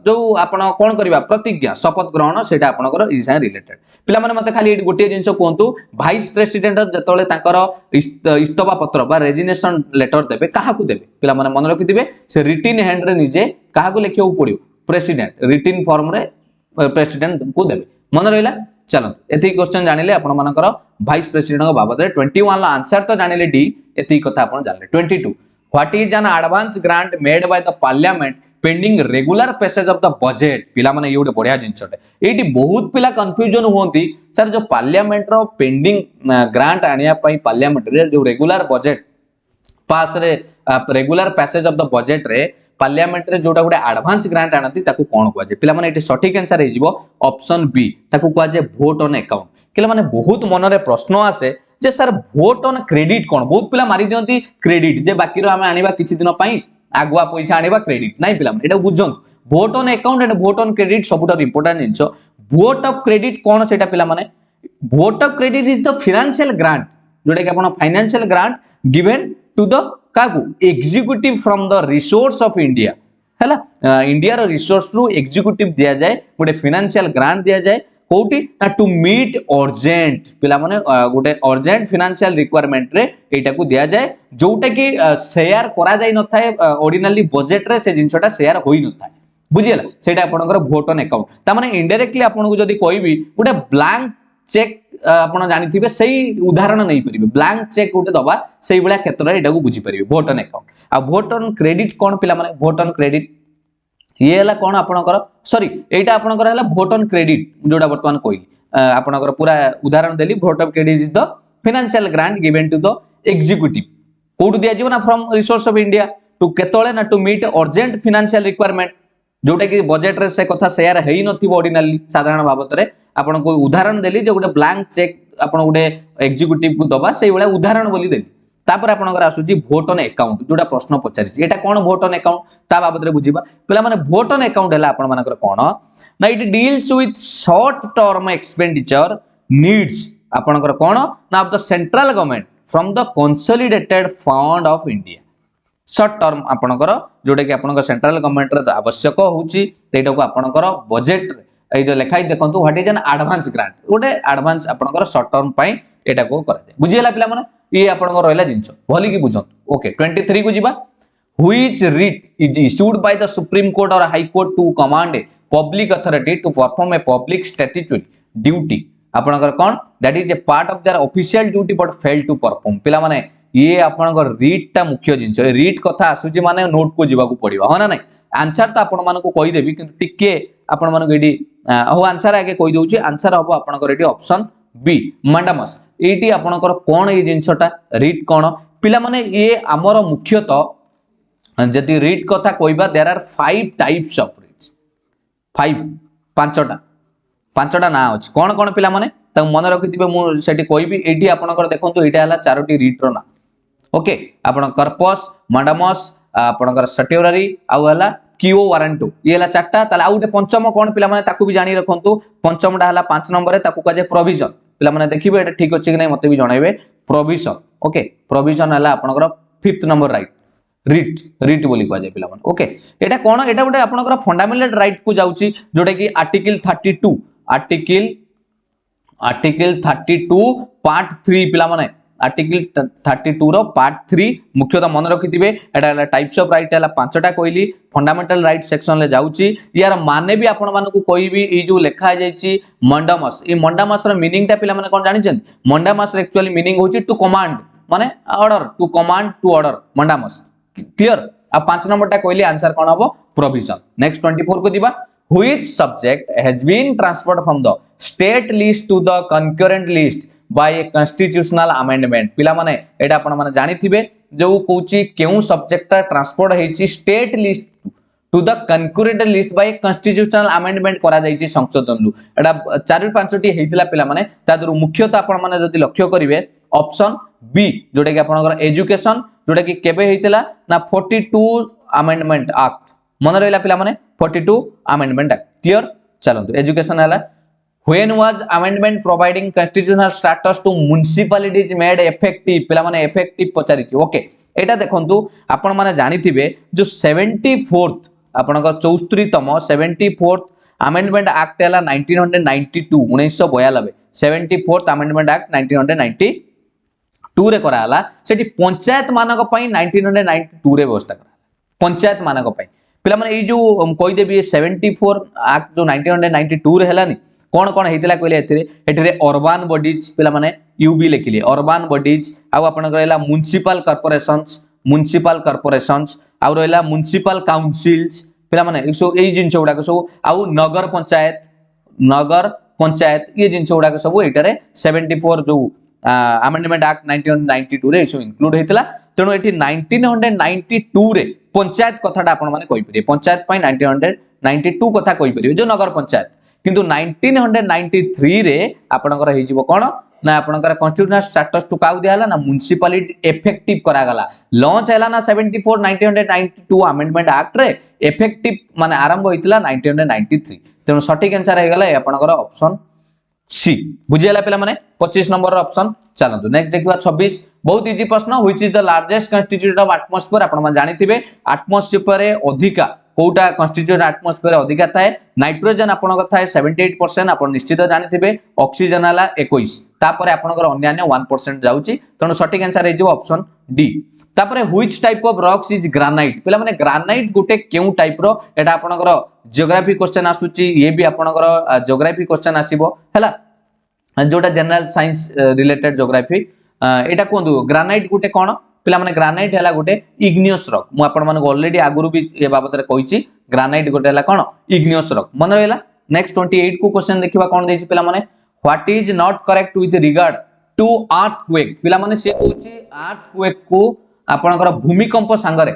जो आपण कोन करिबा प्रतिज्ञा शपथ ग्रहण सेटा आपनकर इ साइ रिलेटेड पिला माने मते खाली गोटे जिंस कोंतु भाइस प्रेसिडेंट जतले तांकर इस्तफा पत्र बा रेजिग्नेशन लेटर देबे काहा को देबे पिला माने मन रखिथिबे से रिटन हैंड रे निजे काहा को लेखियो पड़ियो प्रेसिडेंट रिटन फॉर्म रे प्रेसिडेंट को देबे मन रहिला चलो एथि क्वेश्चन जानिले आपण मानकर वाइस प्रेसिडेंट बाबद 21 ला आंसर तो जानिले डी एथि कथा आपण जानले 22 what is an advance grant made by the parliament pending regular passage of the budget पिला माने ये बढ़िया जिनसटे एटी बहुत पिला कंफ्यूजन होंती सर जो पार्लियामेंट रो पेंडिंग ग्रांट आनिया पई पार्लियामेंट रे जो रेगुलर बजेट पास रे regular passage of the budget रे पार्लियामेंट रे जोटा गोटे एडवांस ग्रांट आनती ताकू कोन कुआ जे पिला माने एटी सटीक आंसर हे जिवो ऑप्शन बी ताकू कुआ जे वोट ऑन अकाउंट किला माने बहुत मन रे प्रश्न आसे जे सर वोट ऑन क्रेडिट कोन बहुत पिला मारी दियंती क्रेडिट जे बाकी रो हमें आनिबा किछि दिन पई आगुआ पैसा आनिबा क्रेडिट नाही पिला माने एटा बुझन vote on account and vote on credit सबुटर इंपोर्टेंट जिंसो वोट ऑफ क्रेडिट कोन सेटा पिला माने vote of credit is the financial grant जोटा कि आपण financial grant given to the कागु executive from the resource of India हैला इंडिया रो रिसोर्स रु एग्जीक्यूटिव दिया जाए गोटे फाइनेंशियल ग्रांट दिया जाए कोठी ना टू मीट अर्जेंट पिला माने गोटे अर्जेंट फाइनेंशियल रिक्वायरमेंट रे एटा को दिया जाए जोटा कि शेयर करा जाय न थाए ऑर्डिनरी बजेट रे से जिंसटा शेयर होई न थाए बुझियला सेटा आपनकर वोट ऑन अकाउंट ता माने इनडायरेक्टली आपन को जदी कहबी गोटे ब्लैंक चेक आपण जानिथिबे सही उदाहरण नहीं परिबे ब्लैंक चेक गोटे दबा सही बळा क्षेत्र रे एटा को बुझी परिबे वोट ऑन अकाउंट आ वोट ऑन क्रेडिट कोन पिला माने वोट ऑन क्रेडिट ये हला कोन आपनकर सॉरी एटा आपनकर हला वोट ऑन क्रेडिट जोडा वर्तमान कोई आपनकर पूरा उदाहरण देली vote of credit is the financial grant given to the executive कोड दिया जीव ना from resource of India to केतोळे ना to meet urgent financial requirement जोटा कि बजेट रे से कथा शेयर हेई नथिबो ऑर्डिनरी साधारण बाबत रे आपण को उदाहरण देली जे गोटे ब्लैंक चेक आपण गोटे एग्जीक्यूटिव को दबा सेही बळा उदाहरण बोली देली तापर आपनकर आसुची वोट ऑन अकाउंट जोटा प्रश्न पचारिछि एटा कोन वोट ऑन अकाउंट ता बाबत रे बुझिबा पिला माने वोट ऑन अकाउंट हला आपण मानकर कोन ना it deals with short term expenditure needs आपनकर कोन ना of the central government from the consolidated fund of India short term आपनकर जोटा कि आपनकर सेंट्रल गवर्नमेंट रे आवश्यक होउची तेटा को आपनकर बजेट रे ए जो लिखाई देखंतु what is an advance grant गोटे एडवांस आपनकर शॉर्ट टर्म पई एटा को कर दे बुझियला पिला माने ये आपनकर रहला जिंस भली की बुझन ओके 23 को जिबा which writ is issued by the supreme court और high court to command a public authority to perform a public statutory duty आपनकर कोन that is a part of their official duty but fail to perform पिला माने ये आपनकर रीट ता मुख्य जिंस रीट कथा आसुची माने नोट को जिबा को पड़िबा हो ना नहीं आंसर तो आपण मानको कहि देबी किंतु टिके आपण मानको एडी हो आंसर आगे कहि दउची आंसर हबो आपनकर एडी ऑप्शन बी मंडामस एटी आपनकर कोन ए जिंसटा रीट कोन पिला माने ये हमर मुख्यतः जति रीट कथा कहिबा there are 5 types of writs 5 पांचटा ना अछि कोन कोन पिला माने त मन रखिथिबे मु सेठी कहिबी एटी आपनकर देखंतु एटा हला चारोटी रीट रो ना ओके आपण कर्पस मंडामस आपनकर सट्योररी आउ हला किओ वारंटो ये हला चारटा ताले आउटे पंचम कोन पिला माने ताकू भी जानि रखंतु पंचमटा हला 5 नंबर रे ताकू काजे प्रोविजन पिला माने देखिबे एटा ठीक अछि कि नै मते भी जणाइबे प्रोविजन ओके प्रोविजन हला आपनकर 5th number right REET REET बोली कह जाय पिला माने ओके एटा कोन एटा गोटे आपनकर फंडामेंटल राइट को जाउची जोटा कि आर्टिकल 32 पार्ट 3 पिला माने आर्टिकल 32 रो पार्ट 3 मुख्यतः मन रखिथिबे एटा टाइप्स ऑफ राइट हला पांचटा कोइली फंडामेंटल राइट सेक्शन ले जाउची यार माने भी आपण मानकु कोइबी ई जो लेखा जायची मंडामस ई मंडामस रो मीनिंग ता पिला माने कोन जानि छन मंडामस रो एक्चुअली मीनिंग होची टू कमांड माने order to command to order mandamus clear आ 5 नंबर ता कोइली आंसर कोन हबो प्रोविजन नेक्स्ट 24 को दिबा which subject has been transferred from the state list to the concurrent list by a constitutional amendment पिला माने एटा आपण माने जानि थिबे जो कोची केउ सब्जेक्ट ट्रांसफर्ड हेची state list to the concurrent list by constitutional amendment करा जाईची संशोधन लु एटा 4-5टी हेतिला पिला माने तादरु मुख्यतः आपण माने जदि लक्ष्य करिवे ऑप्शन बी जोटा कि आपनकर एजुकेशन जोटा कि केबे हेतिला ना 42 अमेंडमेंट एक्ट मन रहला पिला माने 42 अमेंडमेंट एक्ट क्लियर चलंतु एजुकेशन हला when was amendment providing constitutional status to municipalities made effective पिला माने effective पचारिछि ओके एटा देखंतु आपण माने जानि थिबे जो 74th आपनकर 64तम 74th अमेंडमेंट एक्ट हला 1992 74th अमेंडमेंट एक्ट 1992 रे करा हला सेठी पंचायत मानक पई 1992 रे व्यवस्था करा पंचायत मानक पई पिला माने ई जो कहि देबी 74 एक्ट जो 1992 रे हलानी कौन कौन होता कहले एथिरे अर्बान बॉडीज पिला माने यूबी लिखिले अर्बान बॉडीज आउ आपन रहला म्युनिसिपल कॉर्पोरेशंस आउ रहला म्युनिसिपल काउंसिल्स पिला माने सब एई जिंस गुडा सब आउ नगर पंचायत ये जिंस गुडा सब एटारे 74 जो अमेंडमेंट एक्ट 1992 रे इशू इंक्लूड हेतला तेणु एठी 1992 रे पंचायत कथाटा आपण माने कहि परिबे पंचायत पई 1992 कथा कहि परिबे जो नगर पंचायत किंतु 1993 रे आपनकर हे जिवो कोन ना आपनकर कॉन्स्टिट्यूशनल स्टेटस टू काउ दियाला ना म्युनिसिपैलिटी इफेक्टिव करा गला लॉन्च हैला ना 74 1992 अमेंडमेंट एक्ट रे इफेक्टिव माने आरंभ होइतला 1993 तेणु सटीक आंसर हे गला आपनकर ऑप्शन सी बुझियला पिला माने 25 नंबर ऑप्शन चलंतु नेक्स्ट देखिबा 26 बहुत इजी प्रश्न which is the largest constituent of atmosphere आपण मान जानिथिबे एटमॉस्फेयर रे अधिका कोटा कंस्टिट्यूएंट एटमॉस्फेयर अधिका थाए नाइट्रोजन आपण थाए 78% आपण निश्चित जानिथिबे ऑक्सीजन हला 21 तापर आपणकर अन्य 1% जाउची तणु सटीक आंसर हे जो ऑप्शन डी तापर which type of rocks is granite पिला माने ग्रेनाइट गोटे केउ टाइप रो एटा आपणकर जियोग्राफी क्वेश्चन आसुची ये भी आपणकर जियोग्राफी क्वेश्चन आसीबो हला जोटा जनरल साइंस रिलेटेड जियोग्राफी एटा कोंदु ग्रेनाइट गोटे कोन पिला माने ग्रेनाइट हला गोटे इग्नियस रॉक मु आपण माने ऑलरेडी आगुरु भी ए बाबत रे कहिची ग्रेनाइट गोटे हला कोन इग्नियस रॉक मन रहला नेक्स्ट 28 को क्वेश्चन देखिबा कोन देछि पिला माने what is not correct with regard to earthquake पिला माने से कहूची अर्थक्वेक को आपनकर भूमिकंप संगरे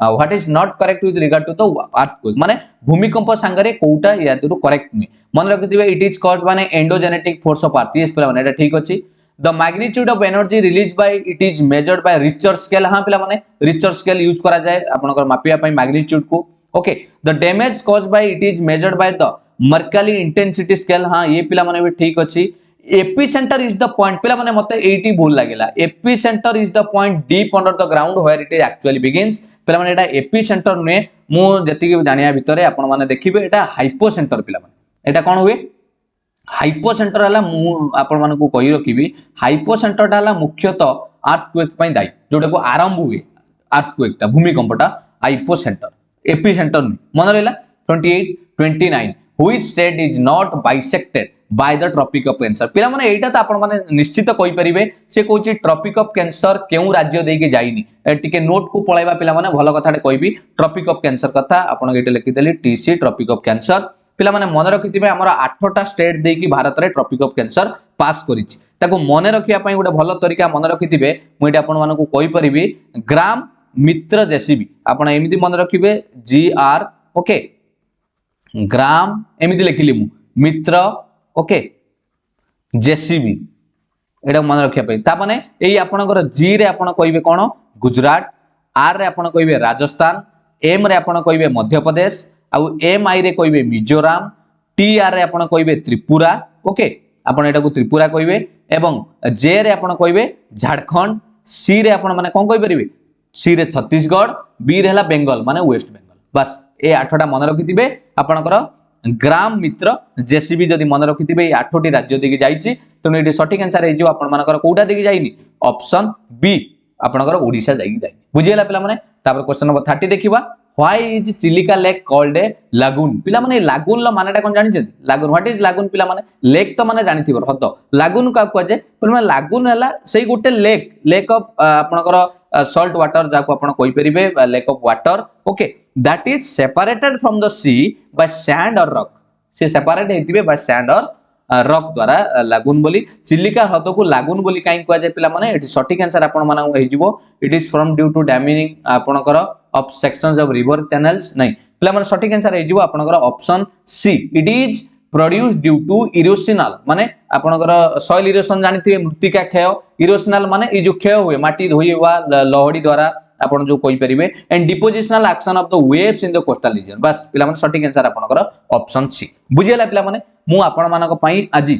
what is not correct with regard to the earthquake माने भूमिकंप संगरे कोउटा यातु करेक्ट नी मन रखिथिबे इट इज कॉल्ड माने endogenetic force of earth yes पिला माने एटा ठीक अछि the magnitude of energy release by it is measured by Richter scale हां पिला माने रिचर स्केल यूज करा जाय आपनकर मापिया पई मैग्नीट्यूड को okay the damage caused by it is measured by the Mercalli intensity scale हां ये पिला माने भी ठीक अछि एपिसेंटर इज द पॉइंट पिला माने मते 80 भूल लागेला epicentre is the point deep under the ground where it is actually begins पिला माने एटा एपिसेंटर ने मु जति जानिया भितरे आपण माने देखिबे एटा हाइपोसेंटर पिला माने एटा कोन हुए हाइपोसेंटर हला मु आपण माने को कहि रखिबी हाइपोसेंटर हला मुख्यतः अर्थक्वेक पई दाई जोटा को आरंभ हुए अर्थक्वेक ता भूमिकंपटा हाइपोसेंटर एपिसेंटर मन रहला 28 29 which state is not bisected by the tropic of Cancer पिला माने एटा त आपण माने निश्चित कहि परिबे से कहूची ट्रॉपिक ऑफ कैंसर केउ राज्य देके जाईनी टिके नोट को पळाइबा पिला माने भलो कथाटे कहबी ट्रॉपिक ऑफ कैंसर कथा आपण एटा लिखि देली टीसी ट्रॉपिक ऑफ कैंसर पिला माने मन रखिथिबे हमर 8टा स्टेट देकी भारत रे ट्रॉपिक ऑफ कैंसर पास करिछि ताको मने रखिया पई गोटे भलो तरीका मन रखिथिबे मु एटा आपण मानको कहि परिबी ग्राम मित्र जेसीबी आपण एमिति मन रखिबे जी आर ओके ग्राम एमिति लिखिली मु मित्र ओके जेसीबी एटा मन रखिया पई ता माने एई आपनकर जी रे आपण कहिबे कोन गुजरात आर रे आपण कहिबे राजस्थान एम रे आपण कहिबे मध्य प्रदेश आउ एम आई रे कहिबे मिजोराम टी आर रे आपण कहिबे त्रिपुरा ओके आपण एटा को त्रिपुरा कहिबे एवं जे रे आपण कहिबे झारखंड सी रे आपण माने कोन कहि परिबे सी रे छत्तीसगढ़ बी रे हला बेंगल माने वेस्ट बेंगल बस ए 8टा मन रखिथिबे आपनकर ग्राम मित्र जेसीबी जदि मन रखिथिबे ए 8टी राज्य देकी जाईची तने एटी सटीक आंसर हे जो आपण मानकर कोडा देकी जाईनी ऑप्शन बी आपनकर ओडिसा जाई जाई बुझियला पिला माने तापर क्वेश्चन नंबर 30 देखिबा Why is Chilika Lake called a lagoon? पिला माने lagoon ला मानेटा कोन जानि छथि lagoon व्हाट इज lagoon पिला माने लेक तो माने जानि थिबो हद lagoon का कहजे पर माने lagoon हला सेही गोटे लेक ऑफ आपनकर सॉल्ट वाटर जाको आपण कहि परिबे lake of water okay that is separated from the sea by sand और रॉक से सेपरेट हेतिबे बाय सैंड और रॉक द्वारा लागून बोली चिलिका हद को लागून बोली काई कहवा जाय पिला माने एटी सटीक आंसर आपण माने हे जिवो it is from due to damaging आपनकर of sections of river channels नहीं पिला माने सटीक आंसर हे जिवो आपनकर option C it is produced due to erosional माने आपनकर सॉइल इरोशन जानिथिबे मृत्तिका क्षय इरोशनल माने ए जो क्षय हुए माटी धोइबा लहड़ी द्वारा आपण जो कहि परिबे and depositional action of the waves in the coastal region बस पिला माने सटीक आंसर आपनकर ऑप्शन सी बुझियला पिला माने मु आपण मानक पई आजि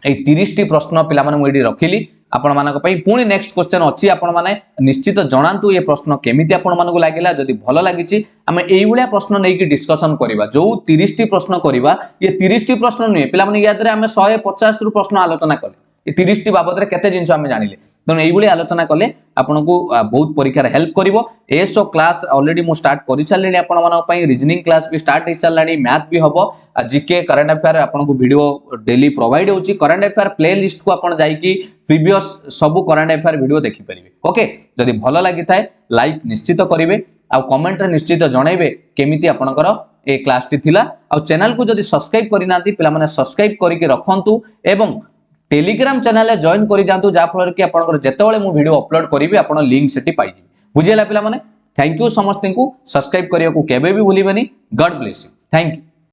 ए 30 टी प्रश्न पिला माने मु एडी रखिली आपण मानक पई पुणी नेक्स्ट क्वेश्चन अछि आपण माने निश्चित जणांतु ये प्रश्न केमिति आपण मानक लागिला जदि भलो लागिछि हमें एई भलिया प्रश्न नै कि डिस्कशन करिबा जो 30 टी प्रश्न करिबा ये 30 टी प्रश्न नै पिला माने याद रे हमें 150 रु प्रश्न आलोचना कले 30 टी बाबद केते जिंस आम जानिले तेणु यही आलोचना कले आपन को बहुत परीक्षा हेल्प करिवो एएसओ क्लास ऑलरेडी मु स्टार्ट करि सारलेनी आपन मानक पई रीजनिंग क्लास भी स्टार्ट हो सारलानी मैथ भी हबो जीके करंट अफेयर आपन को वीडियो डेली प्रोवाइड होची करंट अफेयर प्ले लिस्ट को आपन जाई कि प्रीवियस सब करंट अफेयर वीडियो देखि परिबे ओके जदि भलो लागि थाए लाइक निश्चित करिवे आ कमेंट रे निश्चित जणाइबे केमिति आपनकर ए क्लास टी थिला आ चैनल को जदि सब्सक्राइब करि नांती पिला माने सब्सक्राइब करिके रखंतु एवं टेलीग्राम चैनल जॉइन करि जांतु जा फल कि आपनकर जेतेबेले मु वीडियो अपलोड करिवे आपन लिंक सेठी पाइ जिवे बुझियला पिला माने थैंक यू समस्त को सब्सक्राइब करिया को केबे भी भूलिबेनी God bless you thank you.